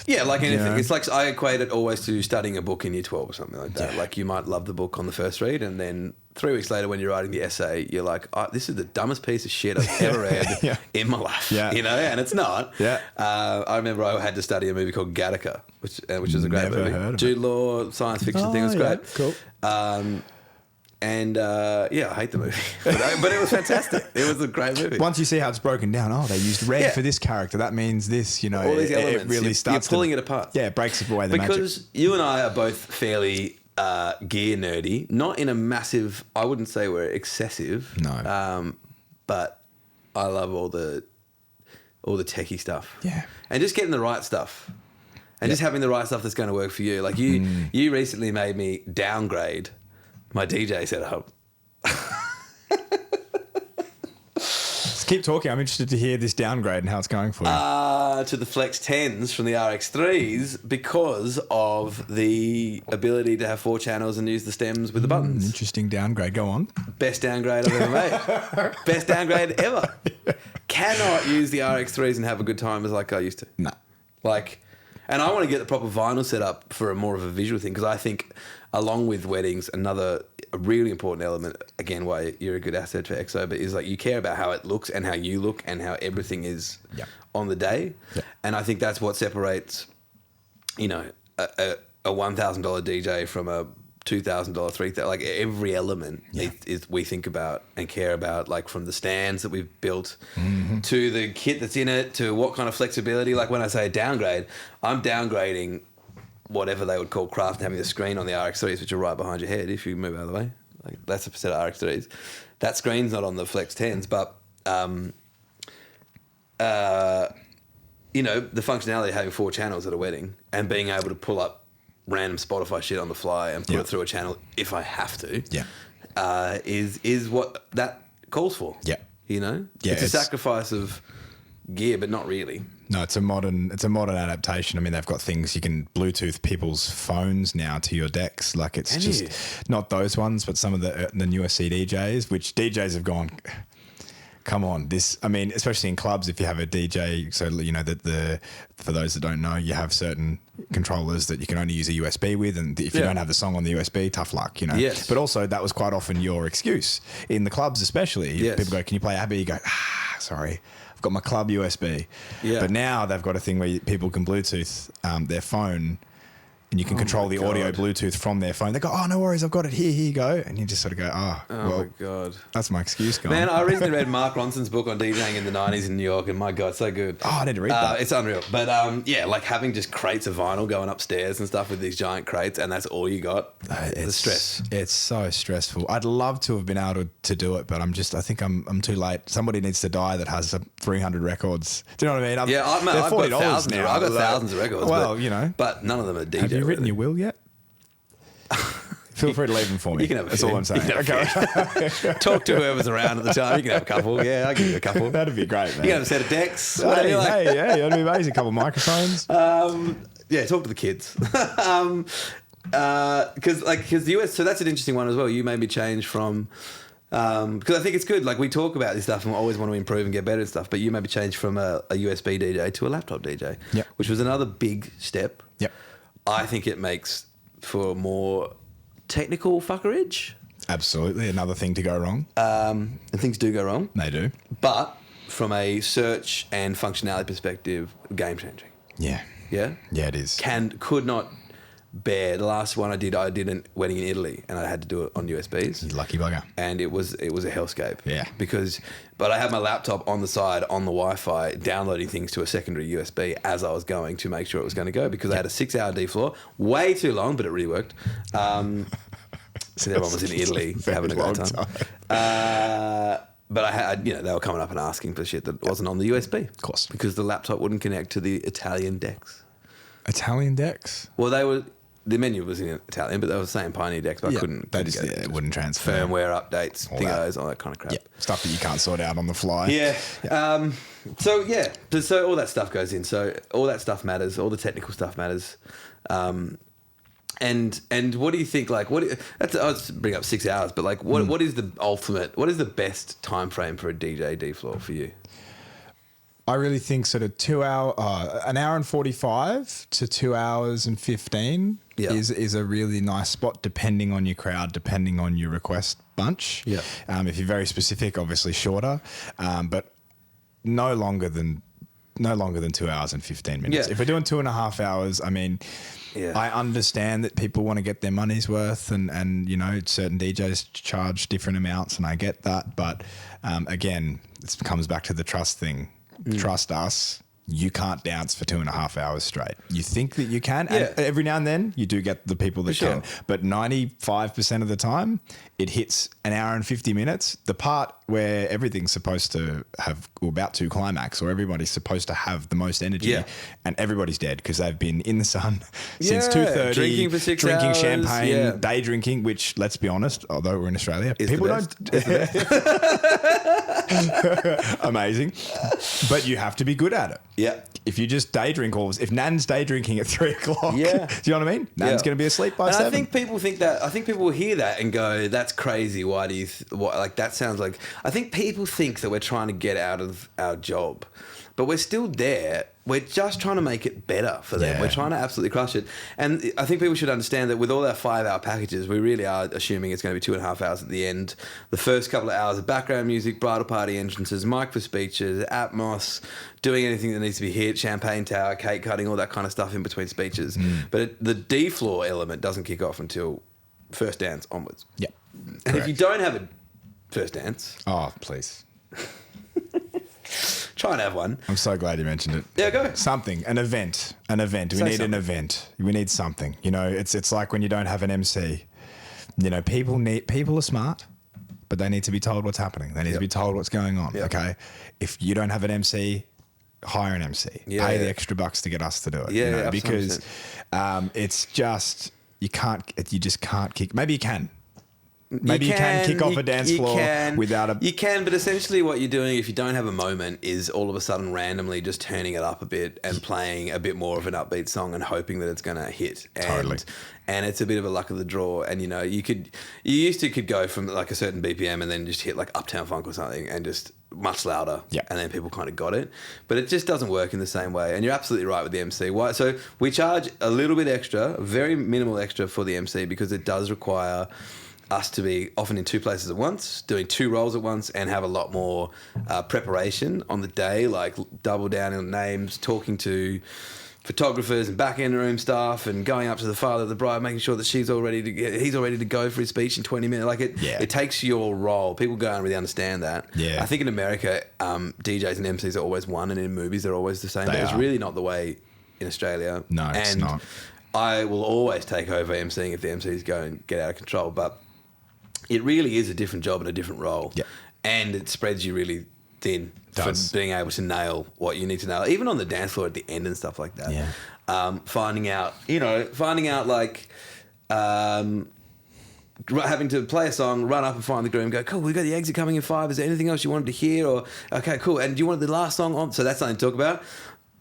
Yeah, like anything. It's like I equate it always to studying a book in year 12 or something like that. Yeah. Like you might love the book on the first read and then 3 weeks later when you're writing the essay, you're like, this is the dumbest piece of shit I've ever read in my life. Yeah. And it's not. Yeah. I remember I had to study a movie called Gattaca, which is a great movie. Heard of Jude Law, science fiction thing. It was great. Cool. I hate the movie, but it was fantastic. It was a great movie. Once you see how it's broken down, they used red for this character. That means this, all these elements. It really starts. You're pulling it apart. Yeah, it breaks away the magic. Because you and I are both fairly gear nerdy, not in a massive. I wouldn't say we're excessive. No. But I love all the techie stuff. Yeah. And just getting the right stuff. And just having the right stuff that's going to work for you. Like you recently made me downgrade my DJ setup. Just keep talking. I'm interested to hear this downgrade and how it's going for you. To the Flex 10s from the RX3s because of the ability to have 4 channels and use the stems with the buttons. Interesting downgrade. Go on. Best downgrade I've ever made. Best downgrade ever. Cannot use the RX3s and have a good time as like I used to. No. And I want to get the proper vinyl set up for a more of a visual thing because I think along with weddings, a really important element, again, why you're a good asset for EXO, but is like you care about how it looks and how you look and how everything is on the day. Yeah. And I think that's what separates, a $1,000 DJ from a $2,000, $3,000, like every element is we think about and care about, like from the stands that we've built to the kit that's in it to what kind of flexibility. Like when I say downgrade, I'm downgrading whatever they would call craft, having the screen on the RX3s, which are right behind your head if you move out of the way. Like that's a set of RX3s. That screen's not on the Flex 10s, but the functionality of having 4 channels at a wedding and being able to pull up random Spotify shit on the fly and put it through a channel if I have to. Yeah. Is what that calls for. Yeah. It's a sacrifice of gear, but not really. No, it's a modern adaptation. I mean, they've got things you can Bluetooth people's phones now to your decks. Like it's not those ones, but some of the newest CDJs, which DJs have gone, come on, this, I mean, especially in clubs, if you have a DJ, so, you know, for those that don't know, you have certain controllers that you can only use a USB with. And if you don't have the song on the USB, tough luck, you know. Yes. But also that was quite often your excuse in the clubs, especially. Yes. People go, can you play Abbey? You go, sorry. I've got my club USB. Yeah. But now they've got a thing where people can Bluetooth their phone and you can control the audio Bluetooth from their phone. They go, oh, no worries, I've got it here you go. And you just sort of go, my God. That's my excuse, gone. Man, I recently read Mark Ronson's book on DJing in the 90s in New York, and my God, so good. Oh, I didn't read that. It's unreal. But like having just crates of vinyl going upstairs and stuff with these giant crates, and that's all you got. The stress. It's so stressful. I'd love to have been able to do it, but I think I'm too late. Somebody needs to die that has 300 records. Do you know what I mean? I've got thousands. I've got thousands of records. Well, you know. But none of them are DJ. Have you written your will yet? Feel free to leave them for me. You can have a That's few. all I'm saying. Okay. Talk to whoever's around at the time. You can have a couple. Yeah, I'll give you a couple. That'd be great, man. You can have a set of decks. Hey, that'd be amazing. A couple of microphones. Yeah, talk to the kids. Because the US, so that's an interesting one as well. You made me change from, because I think it's good. Like we talk about this stuff and we always want to improve and get better and stuff, but you made me change from a USB DJ to a laptop DJ, which was another big step. Yep. I think it makes for more technical fuckerage. Absolutely. Another thing to go wrong. And things do go wrong. They do. But from a search and functionality perspective, game changing. Yeah. Yeah? Yeah, it is. Could not bear. The last one I did a wedding in Italy and I had to do it on USBs. You lucky bugger. And it was a hellscape. Yeah. But I had my laptop on the side on the Wi-Fi downloading things to a secondary USB as I was going to make sure it was going to go because I had a 6-hour D-floor. Way too long, but it really worked. So everyone was in Italy having a great time. But I had, they were coming up and asking for shit that wasn't on the USB. Of course. Because the laptop wouldn't connect to the Italian decks. Italian decks? Well, the menu was in Italian, but they were saying Pioneer decks, but I couldn't. They just it wouldn't transfer. Firmware updates, thingos, all that kind of crap. Yeah, stuff that you can't sort out on the fly. Yeah. So all that stuff goes in. So all that stuff matters. All the technical stuff matters. And what do you think? Like, I was bring up 6 hours, but like, what is the ultimate? What is the best time frame for a DJ D floor for you? I really think sort of an hour and 45 to 2 hours and 15 is a really nice spot, depending on your crowd, depending on your request bunch. Yeah. If you're very specific, obviously shorter, but no longer than 2 hours and 15 minutes. Yeah. If we're doing 2.5 hours, I mean, I understand that people want to get their money's worth and certain DJs charge different amounts and I get that. But again, it comes back to the trust thing. Trust us. You can't dance for 2.5 hours straight. You think that you can, and every now and then you do get the people that can. But 95% of the time, it hits an hour and 50 minutes. The part where everything's supposed to have, or about to climax, or everybody's supposed to have the most energy, and everybo's dead because they've been in the sun since 2:30, drinking for 6 drinking hours, champagne, day drinking. Which, let's be honest, although we're in Australia, people don't. Amazing, but you have to be good at it. Yeah. If you just day drink if Nan's day drinking at 3 o'clock, do you know what I mean? Nan's going to be asleep by 7. I think people think that. I think people will hear that and go, "That's crazy. Why do you? That sounds like." I think people think that we're trying to get out of our job, but we're still there. We're just trying to make it better for them. Yeah. We're trying to absolutely crush it. And I think people should understand that with all our 5-hour packages, we really are assuming it's going to be 2.5 hours at the end. The first couple of hours of background music, bridal party entrances, mic for speeches, Atmos, doing anything that needs to be hit, champagne tower, cake cutting, all that kind of stuff in between speeches. But the D floor element doesn't kick off until first dance onwards. Yeah. And if you don't have a first dance... Oh, please. Try and have one. I'm so glad you mentioned it. Yeah, go. Something, an event. We need something. An event. We need something. It's like when you don't have an MC. People are smart, but they need to be told what's happening. They need to be told what's going on. Yep. Okay, if you don't have an MC, hire an MC. Pay the extra bucks to get us to do it. Because it's just you just can't kick. Maybe you can. Maybe you can kick off a dance floor without a... You can, but essentially what you're doing if you don't have a moment is all of a sudden randomly just turning it up a bit and playing a bit more of an upbeat song and hoping that it's going to hit. Totally. And it's a bit of a luck of the draw. And, you know, you could go from like a certain BPM and then just hit like Uptown Funk or something and just much louder. Yeah. And then people kind of got it. But it just doesn't work in the same way. And you're absolutely right with the MC. Why? So we charge a little bit extra, very minimal extra for the MC because it does require us to be often in two places at once, doing two roles at once, and have a lot more preparation on the day, like double down on names, talking to photographers and back end room staff, and going up to the father of the bride, making sure that he's all ready to go for his speech in 20 minutes. Like it takes your role. People don't really understand that. Yeah. I think in America, DJs and MCs are always one, and in movies they're always the same. But it's really not the way in Australia. No, it's not. I will always take over MCing if the MCs go and get out of control, but it really is a different job and a different role. Yep. And it spreads you really thin for being able to nail what you need to nail, even on the dance floor at the end and stuff like that. Yeah. Finding out like having to play a song, run up and find the groom, go, cool, we've got the exit coming in 5. Is there anything else you wanted to hear? Or, okay, cool. And do you want the last song on? So that's something to talk about.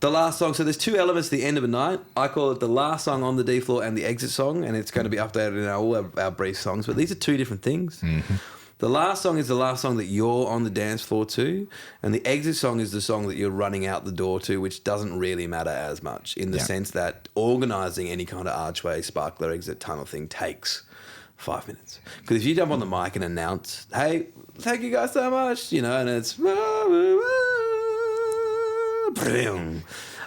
The last song, so there's 2 elements to the end of a night. I call it the last song on the D floor and the exit song, and it's going to be updated in all our brief songs. But these are 2 different things. Mm-hmm. The last song is the last song that you're on the dance floor to, and the exit song is the song that you're running out the door to, which doesn't really matter as much in the sense that organising any kind of archway, sparkler, exit, tunnel thing takes 5 minutes. Because if you jump on the mic and announce, hey, thank you guys so much, you know, and it's...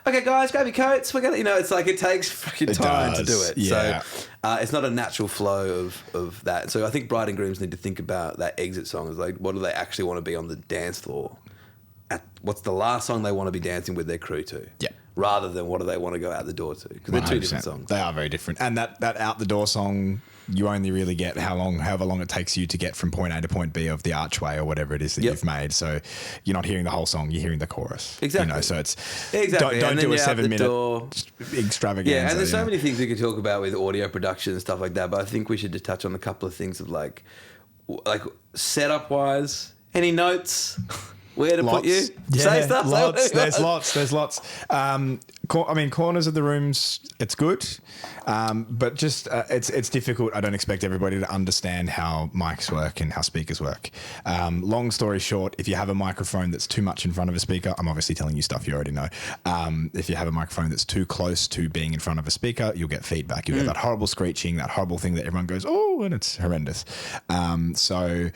Okay, guys, grab your coats. We're gonna, you know, it's like it takes fucking time to do it. Yeah. So it's not a natural flow of that. So I think bride and grooms need to think about that exit song as like, what do they actually want to be on the dance floor? What's the last song they want to be dancing with their crew to? Yeah. Rather than what do they want to go out the door to? Because they're 2 different songs. They are very different. And that out the door song, you only really get however long it takes you to get from point A to point B of the archway or whatever it is that you've made. So you're not hearing the whole song, you're hearing the chorus. Exactly. You know, so it's exactly. Don't do a 7-minute extravaganza. Yeah, and there's so many things we could talk about with audio production and stuff like that. But I think we should just touch on a couple of things of like setup wise. Any notes? Where to put you? Yeah, say stuff. Lots. There's lots. Corners of the rooms, it's good, but just it's difficult. I don't expect everybody to understand how mics work and how speakers work. Long story short, if you have a microphone that's too much in front of a speaker, I'm obviously telling you stuff you already know. If you have a microphone that's too close to being in front of a speaker, you'll get feedback. You'll get that horrible screeching, that horrible thing that everyone goes, oh, and it's horrendous. So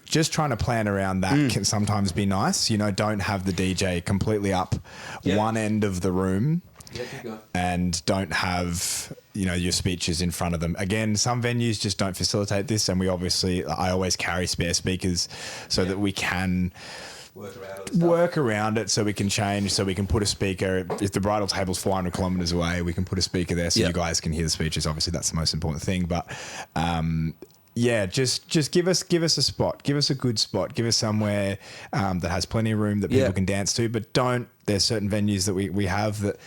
just trying to plan around that can sometimes be nice. You know, don't have the DJ completely up one end of the room and don't have, you know, your speeches in front of them. Again, some venues just don't facilitate this, and I always carry spare speakers so that we can work around it, so we can change, so we can put a speaker. If the bridal table's 400 kilometres away, we can put a speaker there so you guys can hear the speeches. Obviously, that's the most important thing. But just give us a spot. Give us a good spot. Give us somewhere that has plenty of room that people can dance to. But there's certain venues that we have that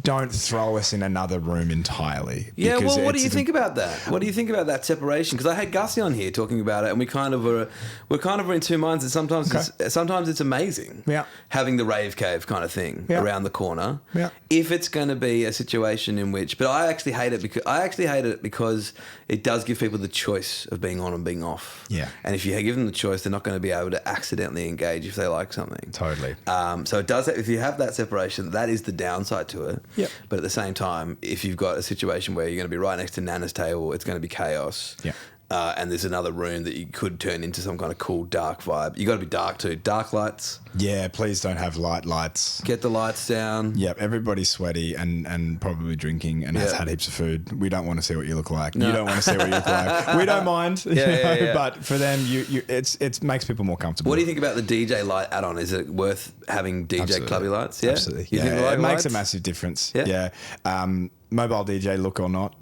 don't throw us in another room entirely. Yeah, well, what do you think about that? What do you think about that separation? Because I had Gussie on here talking about it, and we're kind of in two minds. And sometimes it's amazing, having the rave cave kind of thing around the corner. Yeah. If it's going to be a situation in which, but I actually hate it because it does give people the choice of being on and being off. Yeah. And if you give them the choice, they're not going to be able to accidentally engage if they like something. Totally. So it does. If you have that separation, that is the downside to it. Yep. But at the same time, if you've got a situation where you're going to be right next to Nana's table, it's going to be chaos. Yeah. And there's another room that you could turn into some kind of cool dark vibe. You got to be dark too. Dark lights. Yeah, please don't have lights. Get the lights down. Yep, everybody's sweaty and probably drinking and has had heaps of food. We don't want to see what you look like. No. You don't want to see what you look like. We don't mind. But for them, it makes people more comfortable. What do you think about the DJ light add-on? Is it worth having DJ clubby lights? Yeah? Absolutely. It makes a massive difference. Yeah. Mobile DJ look or not.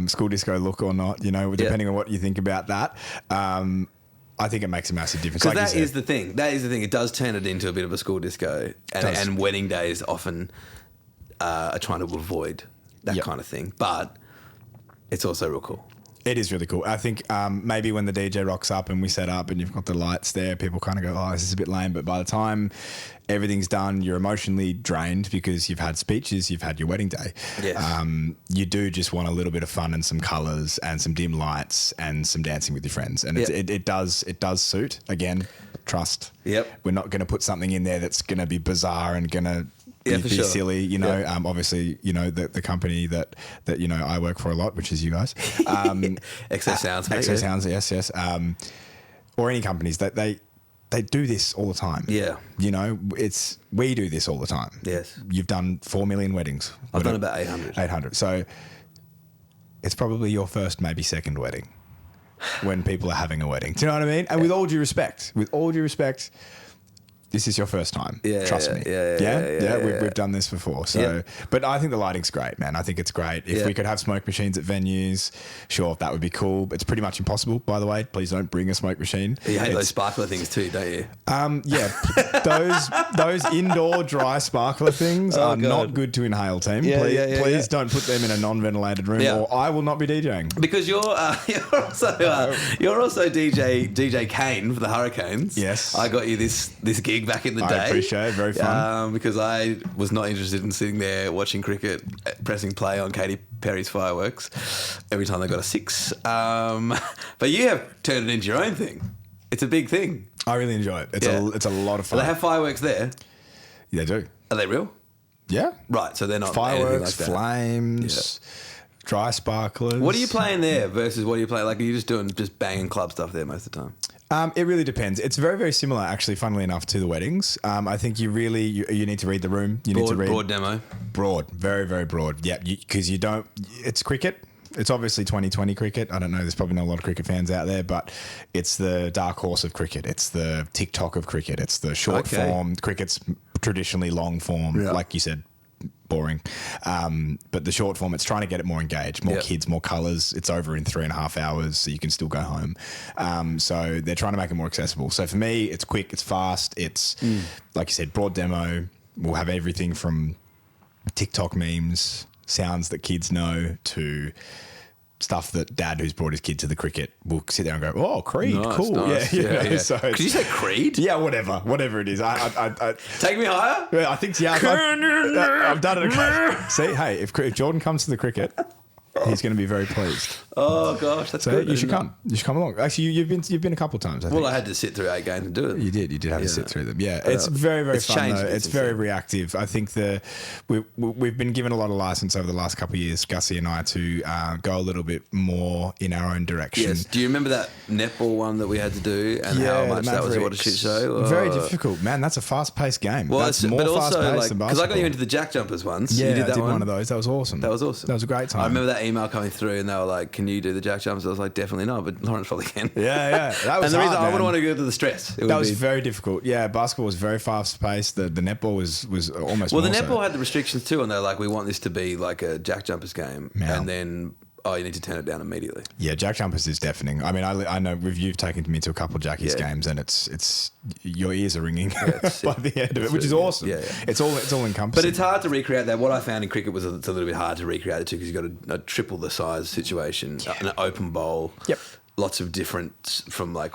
School disco look or not, you know, depending on what you think about that. I think it makes a massive difference. Because that is the thing. It does turn it into a bit of a school disco. And wedding days often are trying to avoid that kind of thing. But it's also real cool. It is really cool. I think maybe when the DJ rocks up and we set up and you've got the lights there, people kind of go, oh, this is a bit lame. But by the time everything's done, you're emotionally drained because you've had speeches, you've had your wedding day. Yes. You do just want a little bit of fun and some colours and some dim lights and some dancing with your friends. And it does suit. Again, trust. Yep. We're not going to put something in there that's going to be bizarre and going to be sure. silly, you know. Obviously, you know, the company that you know I work for a lot, which is you guys. XO Sounds, mate. XO Sounds, yes. Or any companies that they do this all the time. Yeah. You know, we do this all the time. Yes. You've done 4 million weddings. I've done about 800. 800. So it's probably your first, maybe second wedding when people are having a wedding. Do you know what I mean? And with all due respect, this is your first time. Trust me. We've done this before. So, but I think the lighting's great, man. I think it's great. If we could have smoke machines at venues, sure, that would be cool. It's pretty much impossible, by the way. Please don't bring a smoke machine. You hate those sparkler things too, don't you? Those indoor dry sparkler things are not good to inhale, team. Please don't put them in a non-ventilated room, or I will not be DJing. Because you're also DJ Kane for the Hurricanes. Yes, I got you this gig back in the day. I appreciate it. Very fun. Because I was not interested in sitting there watching cricket, pressing play on Katy Perry's fireworks every time they got a 6. But you have turned it into your own thing. It's a big thing. I really enjoy it. It's a lot of fun. Do they have fireworks there? Yeah, they do. Are they real? Yeah. Right, so they're not fireworks, like that. Flames, dry sparklers. What are you playing there versus what are you playing? Like, are you just doing banging club stuff there most of the time? It really depends. It's very, very similar, actually, funnily enough, to the weddings. I think you need to read the room. You need to read broad demo. Broad, very, very broad. Yeah, because you don't. It's cricket. It's obviously 2020 cricket. I don't know. There's probably not a lot of cricket fans out there, but it's the dark horse of cricket. It's the TikTok of cricket. It's the short form. Cricket's traditionally long form, like you said. Boring, but the short form, it's trying to get it more engaged, more kids, more colours. It's over in 3.5 hours, so you can still go home. So they're trying to make it more accessible. So for me, it's quick, it's fast, it's like you said, broad demo. We'll have everything from TikTok memes, sounds that kids know, to stuff that dad who's brought his kid to the cricket will sit there and go, oh, Creed, nice, cool. Nice. Yeah. So could you say Creed? Yeah, whatever it is. I Take me higher? I think, I've done it. See, hey, if Jordan comes to the cricket, he's going to be very pleased. Oh gosh, that's good. You should come. You should come along. Actually, you've been a couple of times. I think. I had to sit through 8 games and do it. You did have to sit through them. Yeah, it's very, very fun. Though. It's very reactive. I think we've been given a lot of license over the last couple of years, Gussie and I, to go a little bit more in our own direction. Yes. Do you remember that netball one that we had to do and how much that was? What a shit show. Very difficult, man. That's a fast-paced game. Well, that's more fast-paced than basketball. Because I got you into the jack jumpers once. Yeah, you did that I did one of those. That was awesome. That was a great time. I remember that email coming through and they were like, "Can you do the jack jumpers?" I was like, "Definitely not," but Lawrence probably can. Yeah. That was and the reason hard, I wouldn't want to go to the stress. That was very difficult. Yeah, basketball was very fast-paced. The netball was almost. Well, the netball had the restrictions too, and they're like, "We want this to be like a jack jumpers game," and then. Oh, you need to turn it down immediately. Yeah, jack jumpers is deafening. I mean, I know you've taken me to a couple of Jackie's games, and it's your ears are ringing by the end of it, which is awesome. Yeah. It's all encompassing. But it's hard to recreate that. What I found in cricket was it's a little bit hard to recreate it too because you've got a triple the size situation, an open bowl. Yep. Lots of different from I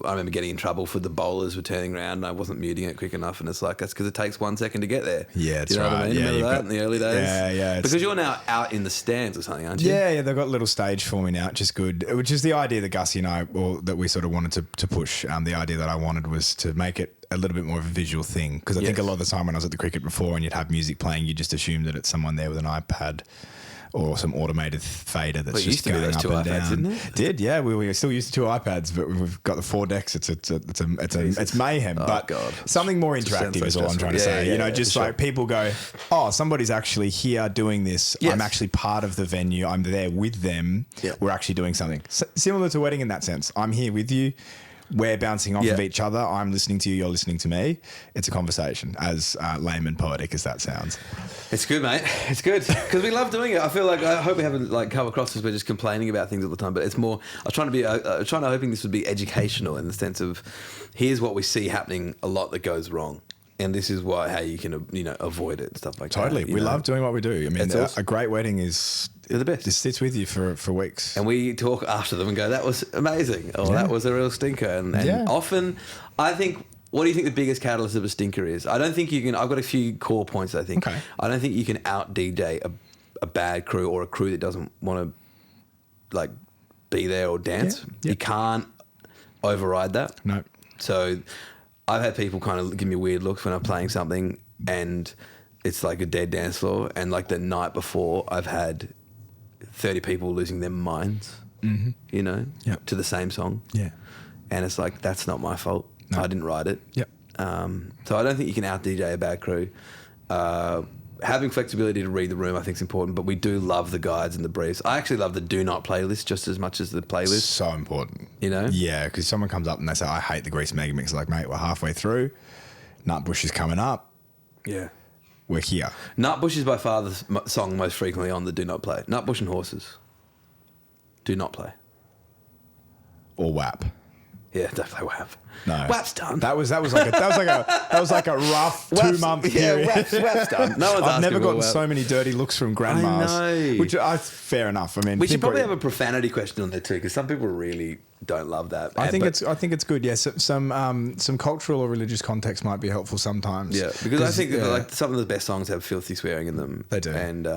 remember getting in trouble for the bowlers were turning around and I wasn't muting it quick enough and it's like, that's because it takes 1 second to get there. Yeah, that's you know right. What I mean? Yeah, remember that in the early days? Yeah. Because you're now out in the stands or something, aren't you? Yeah, they've got a little stage forming out, which is good, which is the idea that Gussie and I, that we sort of wanted to push. The idea that I wanted was to make it a little bit more of a visual thing because I think a lot of the time when I was at the cricket before and you'd have music playing, you just assume that it's someone there with an iPad or some automated fader that's just going up and down. Yeah. We still use the 2 iPads, but we've got the 4 decks. It's mayhem. But something more interactive is all I'm trying to say. Like people go, oh, somebody's actually here doing this. Yes. I'm actually part of the venue. I'm there with them. Yep. We're actually doing something similar to a wedding in that sense. I'm here with you. We're bouncing off of each other. I'm listening to you. You're listening to me. It's a conversation, as lame and poetic as that sounds. It's good, mate. It's good because we love doing it. I feel like I hope we haven't come across as we're just complaining about things all the time. But it's more. I was hoping this would be educational in the sense of here's what we see happening a lot that goes wrong. and this is how you can avoid it and stuff like that. Totally. We love doing what we do. I mean, awesome. A great wedding is They're the best. It sits with you for weeks. And we talk after them and go, that was amazing. Or that was a real stinker. And often, I think, what do you think the biggest catalyst of a stinker is? I don't think you can, I've got a few core points, I think. Okay. I don't think you can out DJ a bad crew or a crew that doesn't want to like be there or dance. Yeah. You can't override that. No. So I've had people kind of give me weird looks when I'm playing something and it's like a dead dance floor, and like the night before I've had 30 people losing their minds, to the same song. Yeah. And it's like, that's not my fault. No. I didn't write it. Yep. So I don't think you can out DJ a bad crew. Having flexibility to read the room, I think, is important, but we do love the guides and the briefs. I actually love the do not playlist just as much as the playlist. So important. Yeah, because someone comes up and they say, I hate the Grease Mega Mix. Like, mate, we're halfway through. Nutbush is coming up. Yeah. We're here. Nutbush is by far the song most frequently on the do not play. Nutbush and Horses. Do not play. Or WAP. Yeah, don't play WAP. No, WAP's done. That was like a rough 2 month period. WAP's done. No one's I've never gotten WAP. so many dirty looks from grandmas. I know. Which fair enough. I mean, we should probably have a profanity question on there too, because some people really don't love that. I think it's good. Yes, some cultural or religious context might be helpful sometimes. Yeah, because I think like some of the best songs have filthy swearing in them. They do, and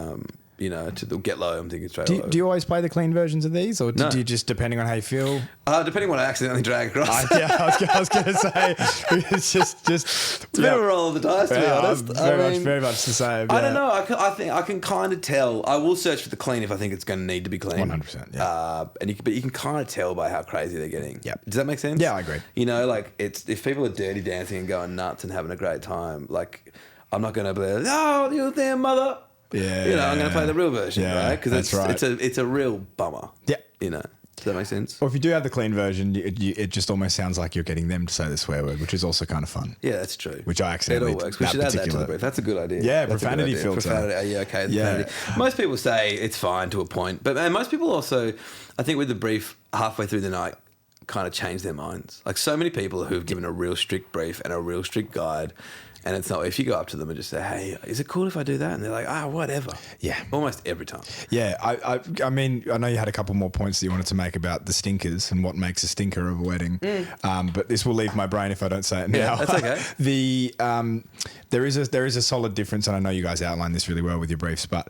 to Get Low, I'm thinking straight away. Do you always play the clean versions of these, or do you just, depending on how you feel? Depending on what I accidentally drag across. I was going to say, it's just it's a bit of a roll of the dice, to be honest. Very much the same. I don't know. I think I can kind of tell. I will search for the clean if I think it's going to need to be clean. 100%. Yeah. But you can kind of tell by how crazy they're getting. Yep. Does that make sense? Yeah, I agree. Like if people are dirty dancing and going nuts and having a great time, like I'm not going to be like, oh, you damn mother. Yeah, I'm going to play the real version, right? Because right. it's a real bummer. Yeah, Does that make sense? Or if you do have the clean version, it just almost sounds like you're getting them to say the swear word, which is also kind of fun. Yeah, that's true. Which I accidentally. It all works. We should add that to the brief. That's a good idea. Yeah, that's profanity filter. Profanity. Are you okay? Profanity. Most people say it's fine to a point, but most people also, I think, with the brief halfway through the night, kind of change their minds. Like so many people who've given a real strict brief and a real strict guide. And it's not, if you go up to them and just say, hey, is it cool if I do that? And they're like, whatever. Yeah. Almost every time. Yeah. I mean, I know you had a couple more points that you wanted to make about the stinkers and what makes a stinker of a wedding. But this will leave my brain if I don't say it now. Yeah, that's okay. There is a solid difference, and I know you guys outlined this really well with your briefs, but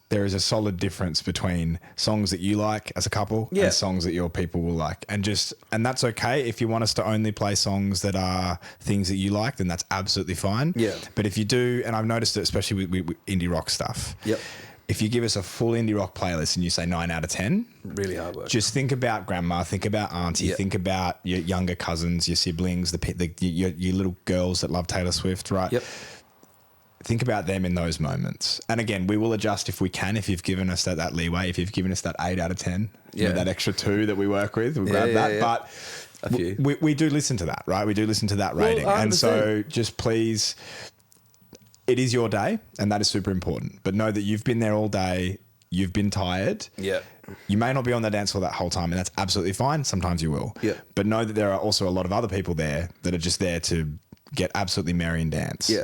there is a solid difference between songs that you like as a couple and songs that your people will like. And that's okay. If you want us to only play songs that are things that you like, then that's absolutely fine. Yeah. But if you do, and I've noticed it, especially with indie rock stuff. Yep. If you give us a full indie rock playlist and you say 9 out of 10, really hard work. Just think about grandma, think about auntie, think about your younger cousins, your siblings, your little girls that love Taylor Swift, right? Yep. Think about them in those moments. And again, we will adjust if we can, if you've given us that leeway, if you've given us that 8 out of 10, that extra 2 that we work with, we'll grab that. But a few. We do listen to that, right? We do listen to that rating. And so just please, it is your day, and that is super important. But know that you've been there all day, you've been tired. Yeah. You may not be on the dance floor that whole time, and that's absolutely fine. Sometimes you will. Yeah. But know that there are also a lot of other people there that are just there to get absolutely merry and dance. Yeah.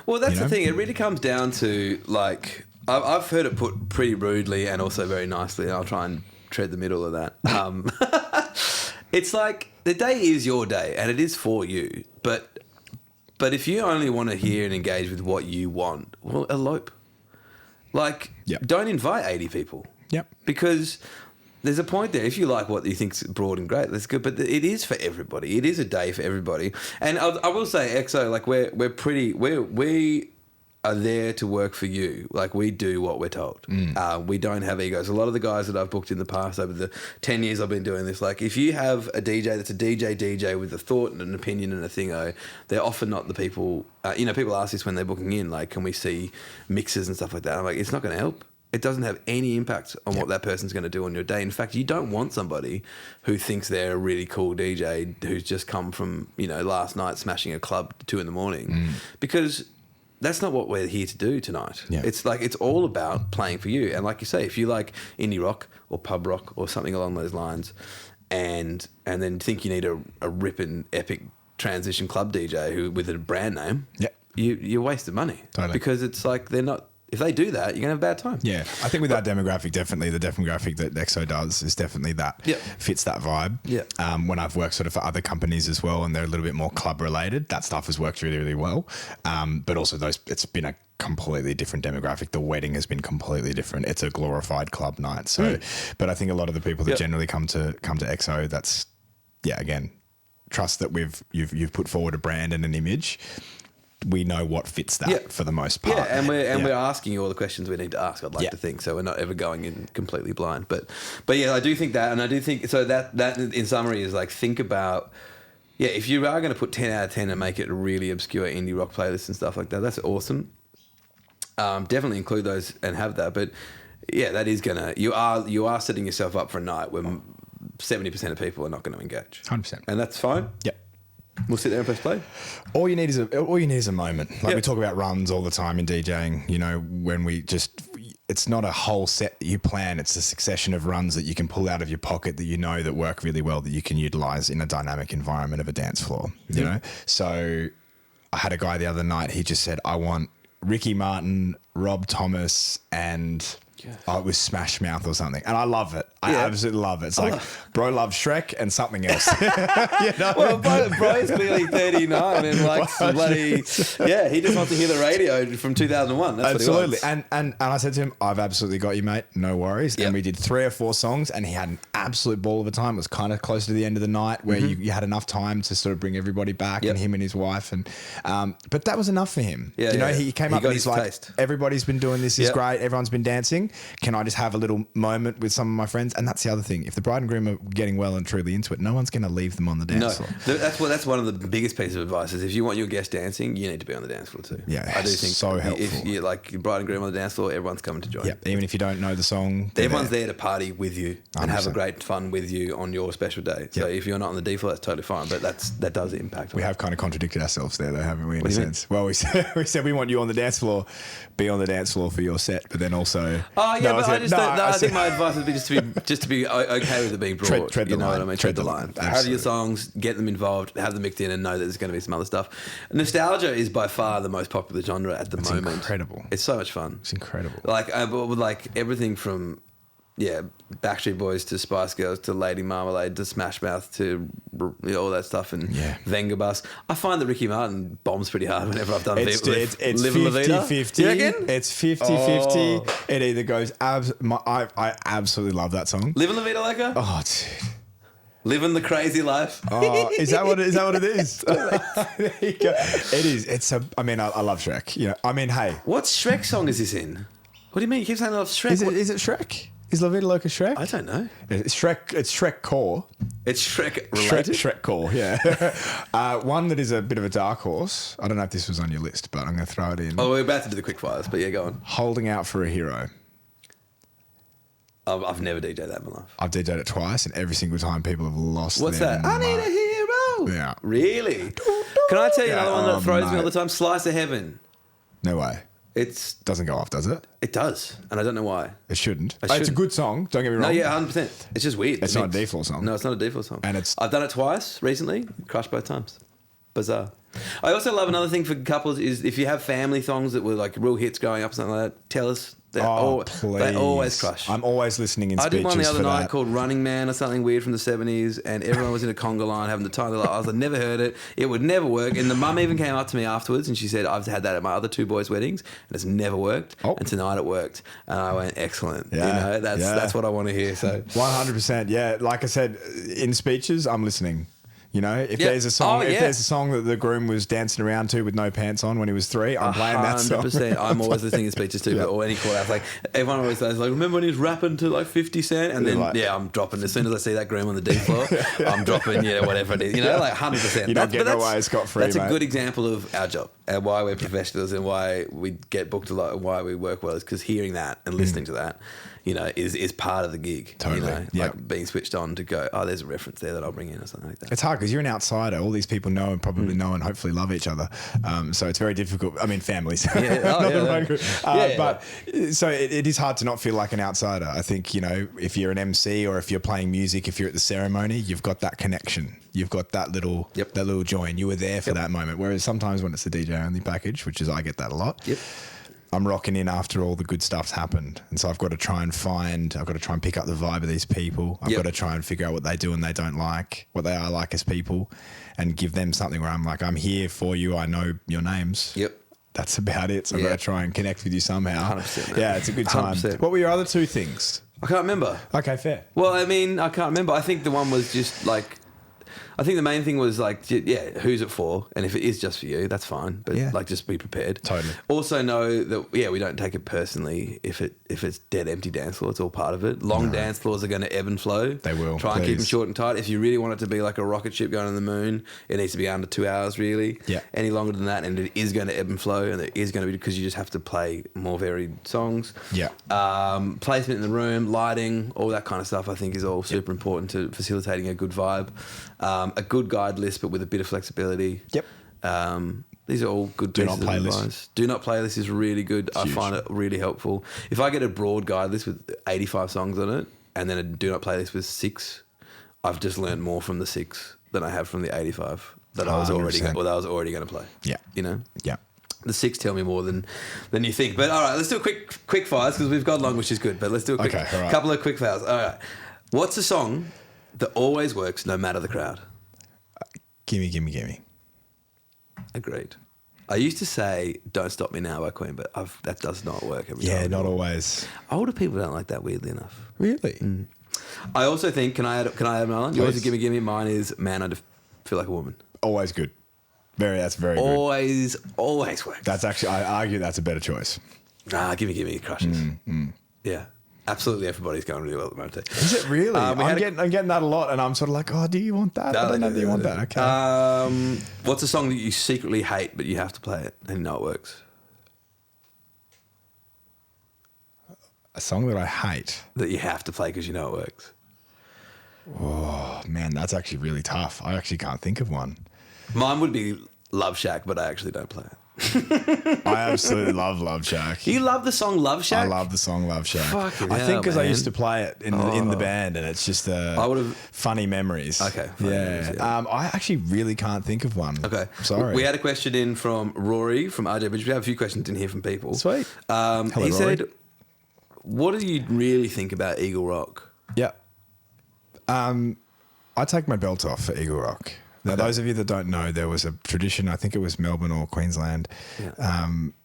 Well, that's the thing. It really comes down to, like, I've heard it put pretty rudely and also very nicely, and I'll try and tread the middle of that. It's like the day is your day, and it is for you. But if you only want to hear and engage with what you want, well, elope. Like, don't invite 80 people. Yep. Because there's a point there. If you like what you think's broad and great, that's good. But it is for everybody. It is a day for everybody. And I will say, EXO, like we are there to work for you. Like we do what we're told. We don't have egos. A lot of the guys that I've booked in the past over the 10 years I've been doing this, like if you have a DJ that's a DJ with a thought and an opinion and a thingo, they're often not the people. People ask this when they're booking in, like, can we see mixes and stuff like that? I'm like, it's not going to help. It doesn't have any impact on what that person's going to do on your day. In fact, you don't want somebody who thinks they're a really cool DJ who's just come from, last night smashing a club at 2 a.m. Because that's not what we're here to do tonight. Yeah. It's like, it's all about playing for you. And like you say, if you like indie rock or pub rock or something along those lines and then think you need a ripping epic transition club DJ who with a brand name, you're wasting money. Totally. Because it's like they're not. If they do that, you're gonna have a bad time. Yeah, I think with that demographic, definitely the demographic that EXO does is definitely that fits that vibe. Yeah. When I've worked sort of for other companies as well, and they're a little bit more club related, that stuff has worked really, really well. But also it's been a completely different demographic. The wedding has been completely different. It's a glorified club night. So, but I think a lot of the people that generally come to EXO, that's again, trust that you've put forward a brand and an image. We know what fits that for the most part. Yeah, and we're asking you all the questions we need to ask, I'd like to think, so we're not ever going in completely blind. But yeah, I do think that, and I do think, so that in summary is like, think about, if you are going to put 10 out of 10 and make it a really obscure indie rock playlist and stuff like that, that's awesome. Definitely include those and have that. But yeah, that is going to, you are setting yourself up for a night when 70% of people are not going to engage. 100%. And that's fine. Yeah. We'll sit there and press play. All you need is a moment. Like we talk about runs all the time in DJing, you know, when it's not a whole set that you plan. It's a succession of runs that you can pull out of your pocket that you know that work really well, that you can utilize in a dynamic environment of a dance floor, you know? So I had a guy the other night, he just said, I want Ricky Martin, Rob Thomas, and it was Smash Mouth or something. And I love it. I absolutely love it. It's like, bro loves Shrek and something else. You know? Well, bro's clearly 39 and likes bloody... Yeah, he just wants to hear the radio from 2001. That's absolutely. What he wants. And I said to him, I've absolutely got you, mate. No worries. And we did 3 or 4 songs and he had an absolute ball of a time. It was kind of close to the end of the night where you had enough time to sort of bring everybody back and him and his wife. And but that was enough for him. Yeah, you know, he came up and he's like, everybody's been doing this. Is great. Everyone's been dancing. Can I just have a little moment with some of my friends? And that's the other thing. If the bride and groom are getting well and truly into it, no one's going to leave them on the dance floor. That's one of the biggest pieces of advice is if you want your guest dancing, you need to be on the dance floor too. Yeah, I do think so helpful. If you like your bride and groom on the dance floor, everyone's coming to join. Yeah, even if you don't know the song, everyone's there to party with you and 100%. Have a great fun with you on your special day. So if you're not on the D floor, that's totally fine. But that does impact. We have kind of contradicted ourselves there, though, haven't we? In a sense. Well, we said we want you on the dance floor, be on the dance floor for your set, but then also. Oh yeah, but I think my advice would be just to be okay with it being broad. Tread the line. What I mean? Tread the line. Have your songs, get them involved, have them mixed in, and know that there's going to be some other stuff. Nostalgia is by far the most popular genre at the moment. It's incredible. It's so much fun. It's incredible. Like everything from Backstreet Boys to Spice Girls to Lady Marmalade to Smash Mouth to all that stuff and Venga Bus. I find that Ricky Martin bombs pretty hard whenever I've done it's 50-50. You reckon? It's 50-50. It either goes I absolutely love that song. Living La Vida Loca? Oh, dude. Living the crazy life. Oh, is that what it is? There you go. It is. I love Shrek. You know, I mean, hey. What Shrek song is this in? What do you mean? You keep saying I love Shrek. Is it Shrek? Is La Vida Loca Shrek? I don't know. It's Shrek. It's Shrek Core. It's Shrek related? Shrek Core, yeah. One that is a bit of a dark horse. I don't know if this was on your list, but I'm going to throw it in. Oh, we're about to do the quick fires, but yeah, go on. Holding Out for a Hero. I've never DJ'd that in my life. I've DJ'd it twice, and every single time people have lost What's their that? I need a hero. Yeah. Really? Can I tell you another one that throws me all the time? Slice of Heaven. No way. It doesn't go off, does it? It does, and I don't know why. It shouldn't. It's a good song. Don't get me wrong. No, yeah, 100%. It's just weird. It's not a D floor song. No, it's not a D floor song. And I've done it twice recently. Crushed both times. Bizarre. I also love another thing for couples is if you have family songs that were like real hits growing up or something like that. Tell us. They always crush. I'm always listening in speeches. I did one the other night called Running Man or something weird from the 70s, and everyone was in a conga line having the time. They're like, I never heard it. It would never work. And the mum even came up to me afterwards and she said, I've had that at my other 2 boys' weddings and it's never worked. Oh. And tonight it worked. And I went, excellent. Yeah. You know, that's what I want to hear. So 100%. Yeah. Like I said, in speeches, I'm listening. You know, if there's a song, there's a song that the groom was dancing around to with no pants on when he was 3, I'm playing that song. 100%. I'm always listening to speeches too, or any call out. Like everyone always says, like, remember when he was rapping to like 50 Cent? And then I'm dropping as soon as I see that groom on the D floor, I'm dropping, whatever it is. You know, like 100%. You're not getting away scot free. That's a good example of our job. and why we're professionals and why we get booked a lot and why we work well is because hearing that and listening to that, you know, is part of the gig. Totally. You know, like being switched on to go, oh, there's a reference there that I'll bring in or something like that. It's hard because you're an outsider. All these people know and probably know and hopefully love each other. So it's very difficult. I mean, families. But so it is hard to not feel like an outsider. I think, you know, if you're an MC or if you're playing music, if you're at the ceremony, you've got that connection. You've got that little joy and you were there for that moment. Whereas sometimes when it's the DJ only package, which is I get that a lot. Yep. I'm rocking in after all the good stuff's happened. And so I've got to try and pick up the vibe of these people. I've got to try and figure out what they do and they don't like, what they are like as people, and give them something where I'm like, I'm here for you. I know your names. Yep. That's about it. So I've got to try and connect with you somehow. 100%, yeah, it's a good time. 100%. What were your other two things? I can't remember. Okay, fair. Well, I mean, I can't remember. I think the one was just like, I think the main thing was like, yeah, who's it for? And if it is just for you, that's fine. But like, just be prepared. Totally. Also know that, we don't take it personally if it's dead empty dance floor. It's all part of it. Long dance floors are going to ebb and flow. They will. Try and keep them short and tight. If you really want it to be like a rocket ship going to the moon, it needs to be under 2 hours really. Yeah. Any longer than that, and it is going to ebb and flow, and it is going to be because you just have to play more varied songs. Yeah. Placement in the room, lighting, all that kind of stuff. I think is all super important to facilitating a good vibe. A good guide list, but with a bit of flexibility. Yep. These are all good pieces of advice. Do not playlist is really good. Huge. I find it really helpful. If I get a broad guide list with 85 songs on it, and then a do not playlist with 6, I've just learned more from the 6 than I have from the 85 that I was already going to play. Yeah. You know. Yeah. The 6 tell me more than you think. But all right, let's do a quick fires because we've got long, which is good. But let's do a couple of quick fires. All right. What's a song that always works no matter the crowd? Gimme, gimme, gimme. Agreed. I used to say "Don't Stop Me Now" by Queen, but that does not work every time. Yeah, not always. Older people don't like that, weirdly enough. Really? I also think, can I add another one? Yours is "Gimme Gimme." Mine is "Man, I Feel Like a Woman." Always good. That's very good. Always works. That's actually, I argue that's a better choice. "Gimme Gimme" crushes. Yeah. Absolutely, everybody's going really well at the moment. Is it really? I'm getting that a lot, and I'm sort of like, oh, do you want that? I don't know. Do you want that? Okay. What's a song that you secretly hate, but you have to play it and you know it works? A song that I hate that you have to play because you know it works. Oh man, that's actually really tough. I actually can't think of one. Mine would be Love Shack, but I actually don't play it. I absolutely love Love Shack. You love the song Love Shack? I love the song Love Shack. I think because I used to play it in the band, and it's just funny memories. Okay. Memories, I actually really can't think of one. Okay. Sorry. We had a question in from Rory from RJ Bridge. We have a few questions in here from people. Sweet. Hello, he Rory. said, what do you really think about Eagle Rock? Yeah. I take my belt off for Eagle Rock. Now, those of you that don't know, there was a tradition, I think it was Melbourne or Queensland,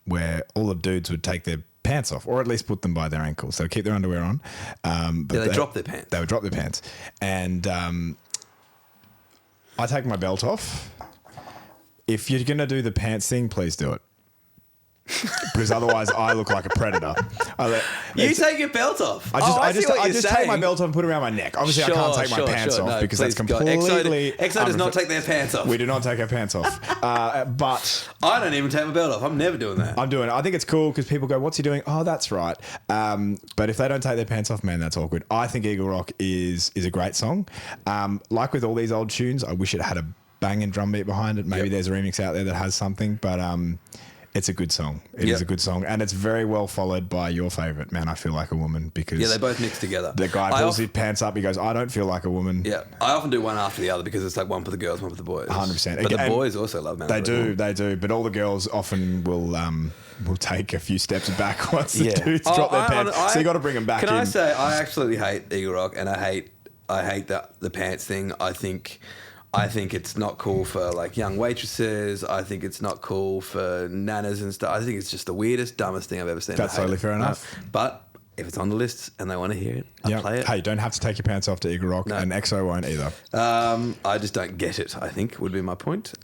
where all the dudes would take their pants off, or at least put them by their ankles. They'd keep their underwear on. But they drop their pants. They would drop their pants. And I take my belt off. If you're going to do the pants thing, please do it. Because otherwise I look like a predator. You take your belt off. I just take my belt off and put it around my neck. Obviously, I can't take my pants off because that's completely... EXO does not take their pants off. We do not take our pants off. But... I don't even take my belt off. I'm never doing that. I'm doing it. I think it's cool because people go, what's he doing? Oh, that's right. But if they don't take their pants off, man, that's awkward. I think Eagle Rock is a great song. Like with all these old tunes, I wish it had a banging drum beat behind it. Maybe there's a remix out there that has something, but... it's a good song. It is a good song. And it's very well followed by your favourite, Man, I Feel Like a Woman, because... Yeah, they both mix together. The guy pulls his pants up, he goes, I don't feel like a woman. Yeah. I often do one after the other because it's like one for the girls, one for the boys. 100%. But the boys also love Man. They do. But all the girls often will take a few steps back once the dudes drop their pants. So you got to bring them back in. Can I say, I absolutely hate Eagle Rock, and I hate the pants thing. I think it's not cool for like young waitresses. I think it's not cool for nanas and stuff. I think it's just the weirdest, dumbest thing I've ever seen. That's totally fair enough. But if it's on the list and they want to hear it, I'll play it. Hey, you don't have to take your pants off to Eagle Rock, and EXO won't either. I just don't get it, I think, would be my point.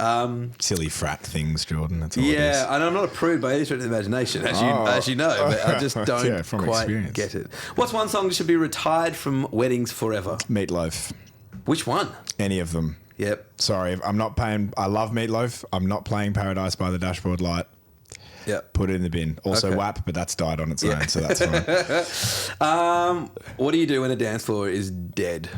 Silly frat things, Jordan. That's all it is. Yeah, and I'm not a prude by any stretch of the imagination, as you know, but I just don't quite get it. What's one song that should be retired from weddings forever? Meatloaf. Which one? Any of them. Yep. Sorry, I'm not paying. I love Meatloaf. I'm not playing Paradise by the Dashboard Light. Yep. Put it in the bin. Also WAP, but that's died on its own, so that's fine. What do you do when a dance floor is dead?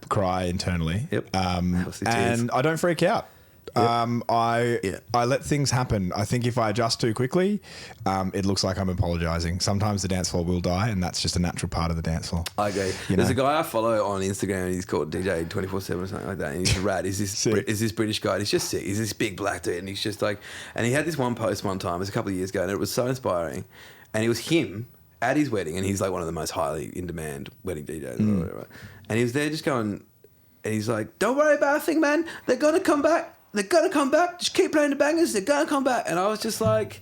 Cry internally. Yep. And I don't freak out. Yep. I let things happen. I think if I adjust too quickly, it looks like I'm apologising. Sometimes the dance floor will die, and that's just a natural part of the dance floor. I agree. There's a guy I follow on Instagram, and he's called DJ 24/7 or something like that. And he's a rat. He's this British guy. And he's just sick. He's this big black dude, and he's just like. And he had this one post one time. It was a couple of years ago, and it was so inspiring. And it was him at his wedding, and he's like one of the most highly in demand wedding DJs. Or whatever. And he was there just going, and he's like, "Don't worry about a thing, man. They're gonna come back. They're going to come back. Just keep playing the bangers. They're going to come back." And I was just like,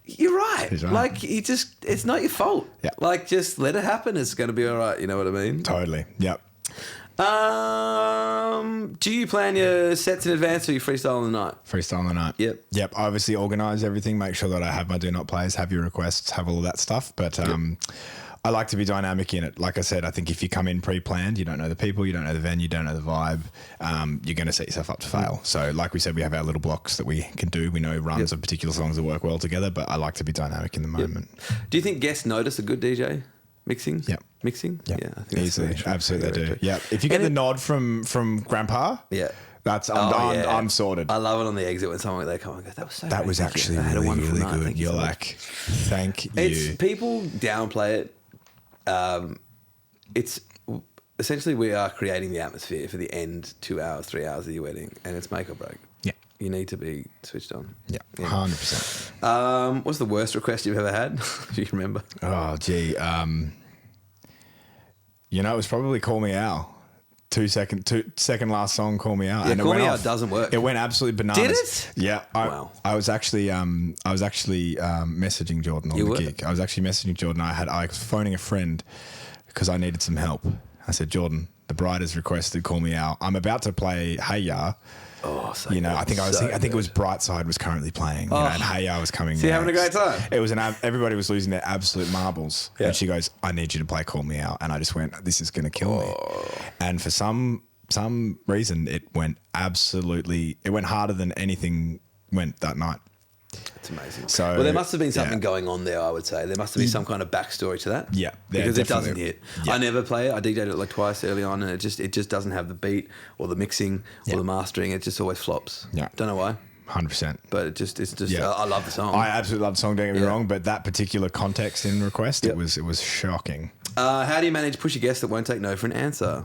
you're right. He's right. Like, it's not your fault. Yeah. Like, just let it happen. It's going to be all right. You know what I mean? Totally. Yep. Do you plan your sets in advance or you freestyle on the night? Freestyle on the night. Yep. Yep. I obviously organise everything, make sure that I have my do not plays, have your requests, have all of that stuff. But I like to be dynamic in it. Like I said, I think if you come in pre-planned, you don't know the people, you don't know the venue, you don't know the vibe, you're going to set yourself up to fail. So like we said, we have our little blocks that we can do. We know runs of particular songs that work well together, but I like to be dynamic in the moment. Do you think guests notice a good DJ mixing? Yep. Mixing? Yep. Yeah. I think easily. That's absolutely they do. Yeah. If you get the nod from Grandpa, yeah. That's I'm sorted. I love it on the exit when someone they come and go, "That was so." That was actually really good. You're like, thank you. It's people downplay it. It's essentially we are creating the atmosphere for the end 2 hours, 3 hours of your wedding, and it's make or break. Yeah, you need to be switched on. Yeah, 100%. What's the worst request you've ever had? Do you remember? Oh, gee, it was probably "Call Me Out." Second last song, "Call Me Out." Yeah, and "Call Me Out" doesn't work. It went absolutely bananas. Did it? Yeah. Wow. I was actually messaging Jordan on the gig. I was actually messaging Jordan. I was phoning a friend because I needed some help. I said, "Jordan, the bride has requested 'Call Me Out.' I'm about to play 'Hey Ya.'" Oh, so I think good. it was Brightside was currently playing, and "Hey Ya" was coming. So you having a great time? It was everybody was losing their absolute marbles, Yeah. and she goes, "I need you to play 'Call Me Out," and I just went, "This is going to kill me." And for some reason, it went harder than anything went that night. That's amazing. So, well, there must have been something going on there, I would say. There must have been some kind of backstory to that. Yeah. Because it doesn't hit. Yeah. I never play it. I DJ'd it like twice early on, and it just doesn't have the beat or the mixing or the mastering. It just always flops. Yeah. Don't know why. 100%. But it's just I love the song. I absolutely love the song, don't get me wrong, but that particular context in request, it was shocking. How do you manage pushy guests that won't take no for an answer?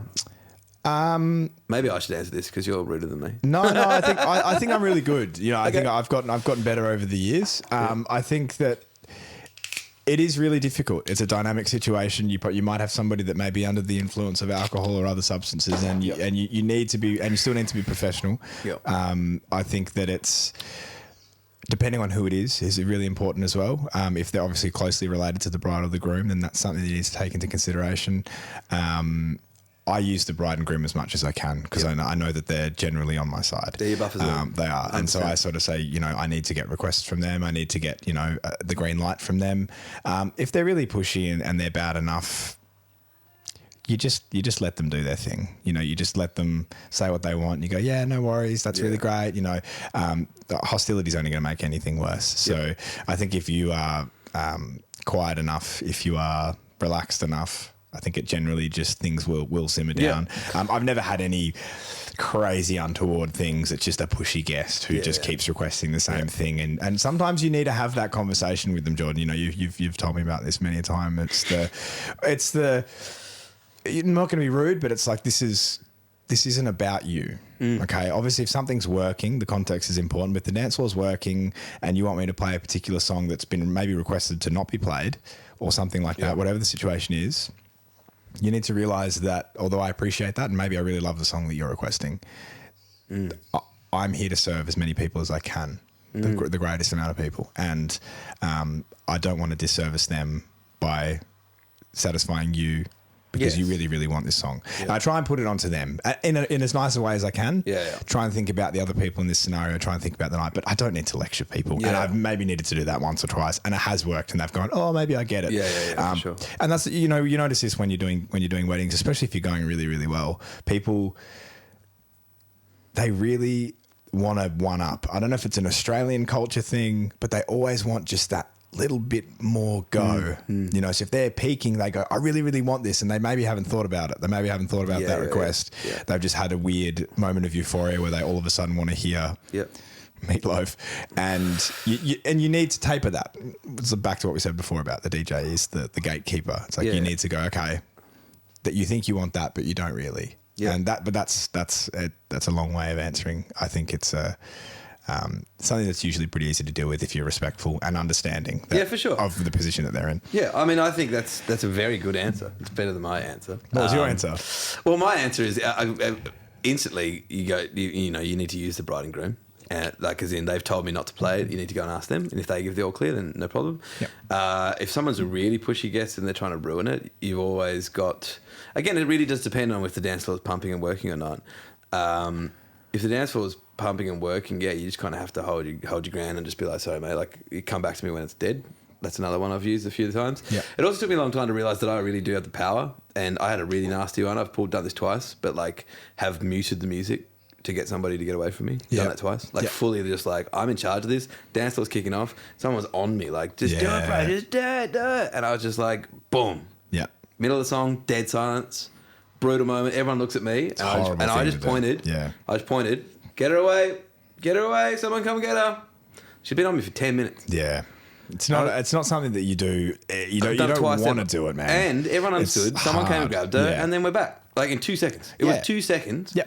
Maybe I should answer this because you're ruder than me. No, I think I'm really good. I think I've gotten better over the years. I think that it is really difficult. It's a dynamic situation. You might have somebody that may be under the influence of alcohol or other substances, and you need to be, and you still need to be professional. Yep. I think that it's, depending on who it is really important as well. If they're obviously closely related to the bride or the groom, then that's something that you need to take into consideration. I use the bride and groom as much as I can because I know that they're generally on my side. They're your buffers. They are. And so I sort of say, I need to get requests from them. I need to get, the green light from them. If they're really pushy and they're bad enough, you just let them do their thing. You just let them say what they want. And you go, yeah, no worries. That's really great. The hostility is only going to make anything worse. So I think if you are quiet enough, if you are relaxed enough, I think it generally just things will simmer down. Yeah. I've never had any crazy untoward things. It's just a pushy guest who just keeps requesting the same thing. And sometimes you need to have that conversation with them, Jordan. You've told me about this many a time. It's the you're not going to be rude, but it's like this isn't about you. Okay. Obviously, if something's working, the context is important. But if the dance floor's working and you want me to play a particular song that's been maybe requested to not be played or something like that, whatever the situation is, you need to realize that although I appreciate that and maybe I really love the song that you're requesting, I'm here to serve as many people as I can, the greatest amount of people. And I don't want to disservice them by satisfying you because you really, really want this song. And I try and put it onto them in as nice a way as I can. Try and think about the other people in this scenario, try and think about the night, but I don't need to lecture people. And I've maybe needed to do that once or twice and it has worked and they've gone, oh, maybe I get it. For sure. And that's, you notice this when you're doing weddings, especially if you're going really, really well, people, they really want to one up. I don't know if it's an Australian culture thing, but they always want just that little bit more go. You know, so if they're peaking, they go, I really, really want this. And they maybe haven't thought about it. They maybe haven't thought about that request. Yeah. They've just had a weird moment of euphoria where they all of a sudden want to hear Meatloaf. And you need to taper that. It's back to what we said before about the DJ is the gatekeeper. It's like you need to go, okay, that you think you want that, but you don't really. Yeah. And that's a long way of answering. I think it's something that's usually pretty easy to deal with if you're respectful and understanding for sure. of the position that they're in. Yeah, I mean, I think that's a very good answer. It's better than my answer. What was your answer? Well, my answer is instantly you go, you know, you need to use the bride and groom. Like, as in, they've told me not to play it. You need to go and ask them. And if they give the all clear, then no problem. Yep. If someone's a really pushy guest and they're trying to ruin it, you've always got... Again, it really does depend on if the dance floor is pumping and working or not. If the dance floor is pumping and working, you just kind of have to hold your ground and just be like, sorry, mate, like, you come back to me when it's dead. That's another one I've used a few times. Yep. It also took me a long time to realise that I really do have the power. And I had a really nasty one. I've done this twice, but, like, have muted the music to get somebody to get away from me. Done that twice. Like, fully just like, I'm in charge of this. Dance floor's kicking off. Someone's on me, like, just do it, bro. Just do it. And I was just like, boom. Yeah. Middle of the song, dead silence. Brutal moment. Everyone looks at me. And I just pointed. Yeah. I just pointed. Get her away. Get her away. Someone come get her. She'd been on me for 10 minutes. Yeah. It's not something that you do. You don't want to do it, man. And everyone understood. Someone came and grabbed her, and then we're back. Like, in 2 seconds. It was 2 seconds. Yeah.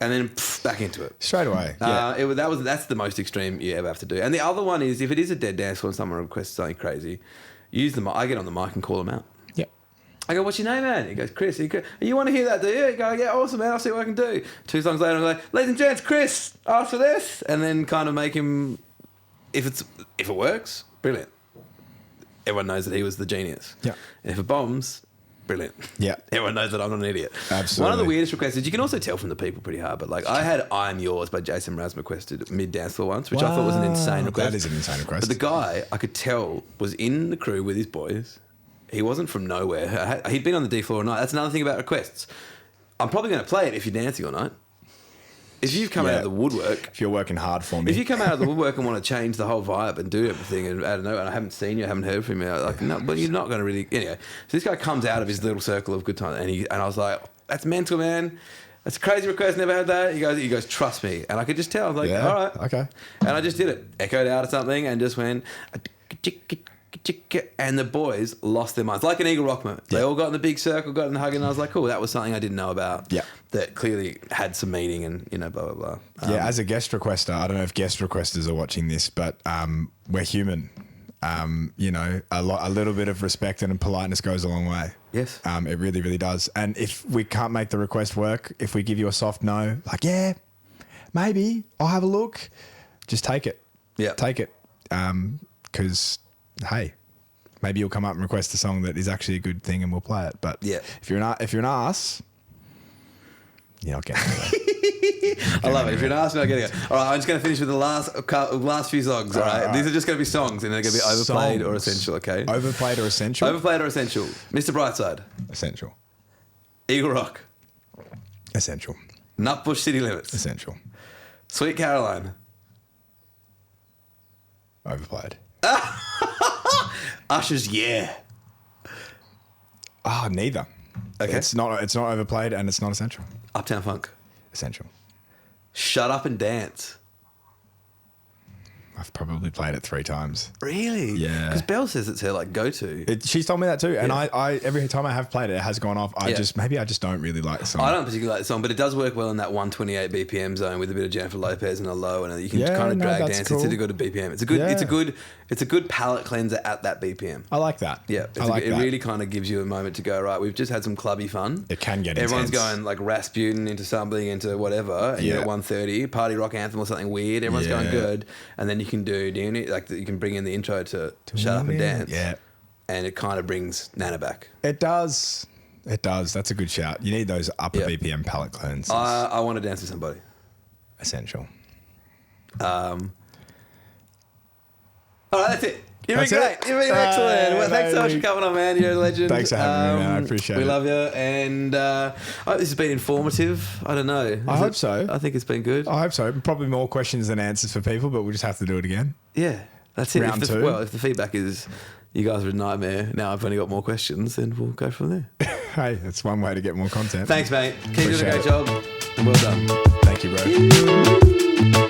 And then back into it straight away. That's the most extreme you ever have to do. And the other one is, if it is a dead dance floor and someone requests something crazy, I get on the mic and call them out. Yep. I go, what's your name, man? He goes, Chris. You want to hear that, do you? You go, yeah, awesome, man. I'll see what I can do. 2 songs later, I'm like, ladies and gents, Chris, ask for this, and then kind of make him. If it works, brilliant. Everyone knows that he was the genius. Yeah. And if it bombs. Brilliant. Yeah. Everyone knows that I'm not an idiot. Absolutely. One of the weirdest requests is, you can also tell from the people pretty hard, but like, I had I Am Yours by Jason Mraz requested mid dance floor once, which I thought was an insane request. That is an insane request. But the guy, I could tell, was in the crew with his boys. He wasn't from nowhere. He'd been on the D floor all night. That's another thing about requests. I'm probably going to play it if you're dancing all night. If you've come out of the woodwork... If you're working hard for me. If you come out of the woodwork and want to change the whole vibe and do everything, and I don't know, and I haven't seen you, I haven't heard from you, like, no, but you're not going to really... Anyway, so this guy comes out of his little circle of good time, and I was like, that's mental, man. That's a crazy request, never had that. He goes, trust me. And I could just tell. I was like, all right. Okay. And I just did it. Echoed out of something and just went... And the boys lost their minds, like an Eagle Rock moment. They all got in the big circle, got in the hug, and I was like, cool, that was something I didn't know about. Yeah. That clearly had some meaning, and, you know, blah, blah, blah. As a guest requester, I don't know if guest requesters are watching this, but we're human. You know, a little bit of respect and politeness goes a long way. Yes. It really, really does. And if we can't make the request work, if we give you a soft no, like, yeah, maybe, I'll have a look, just take it. Yeah. Take it. Because... hey, maybe you'll come up and request a song that is actually a good thing and we'll play it. But if you're an ass, you're not getting it. I love it. If you're an ass, you're not getting it. All right, I'm just going to finish with the last few songs. All right. These are just going to be songs, and they're going to be overplayed or essential. Okay. Overplayed or essential. Overplayed or essential. Mr. Brightside. Essential. Eagle Rock. Essential. Nutbush City Limits. Essential. Sweet Caroline. Overplayed. Usher's Yeah. Oh, neither. Okay. It's not overplayed and it's not essential. Uptown Funk. Essential. Shut Up and Dance. I've probably played it 3 times. Really? Yeah. Because Belle says it's her like go-to. She's told me that too. And I every time I have played it, it has gone off. Maybe I just don't really like the song. I don't particularly like the song, but it does work well in that 128 BPM zone with a bit of Jennifer Lopez and a low, and you can kind of drag dance. Cool. It's a good BPM. It's a good palate cleanser at that BPM. I like that. Yeah. It really kind of gives you a moment to go, right, we've just had some clubby fun. It can get Everyone's intense. Going like Rasputin into something, into whatever, and you're at 1:30, party rock anthem or something weird. Everyone's going good. And then you can do you can bring in the intro to Shut Up and Dance. Yeah. And it kind of brings Nana back. It does. It does. That's a good shout. You need those upper BPM palate cleansers. I want to dance with somebody. Essential. All right, that's it. You've been great. You've been excellent. Well, thanks so much for coming on, man. You're a legend. Thanks for having me, man. I appreciate it. We love you. And I hope this has been informative. I don't know. I hope so. I think it's been good. I hope so. Probably more questions than answers for people, but we'll just have to do it again. Yeah, that's it. Round two. Well, if the feedback is you guys are a nightmare, now I've only got more questions, then we'll go from there. Hey, that's one way to get more content. Thanks, mate. Keep doing a great job. And well done. Thank you, bro.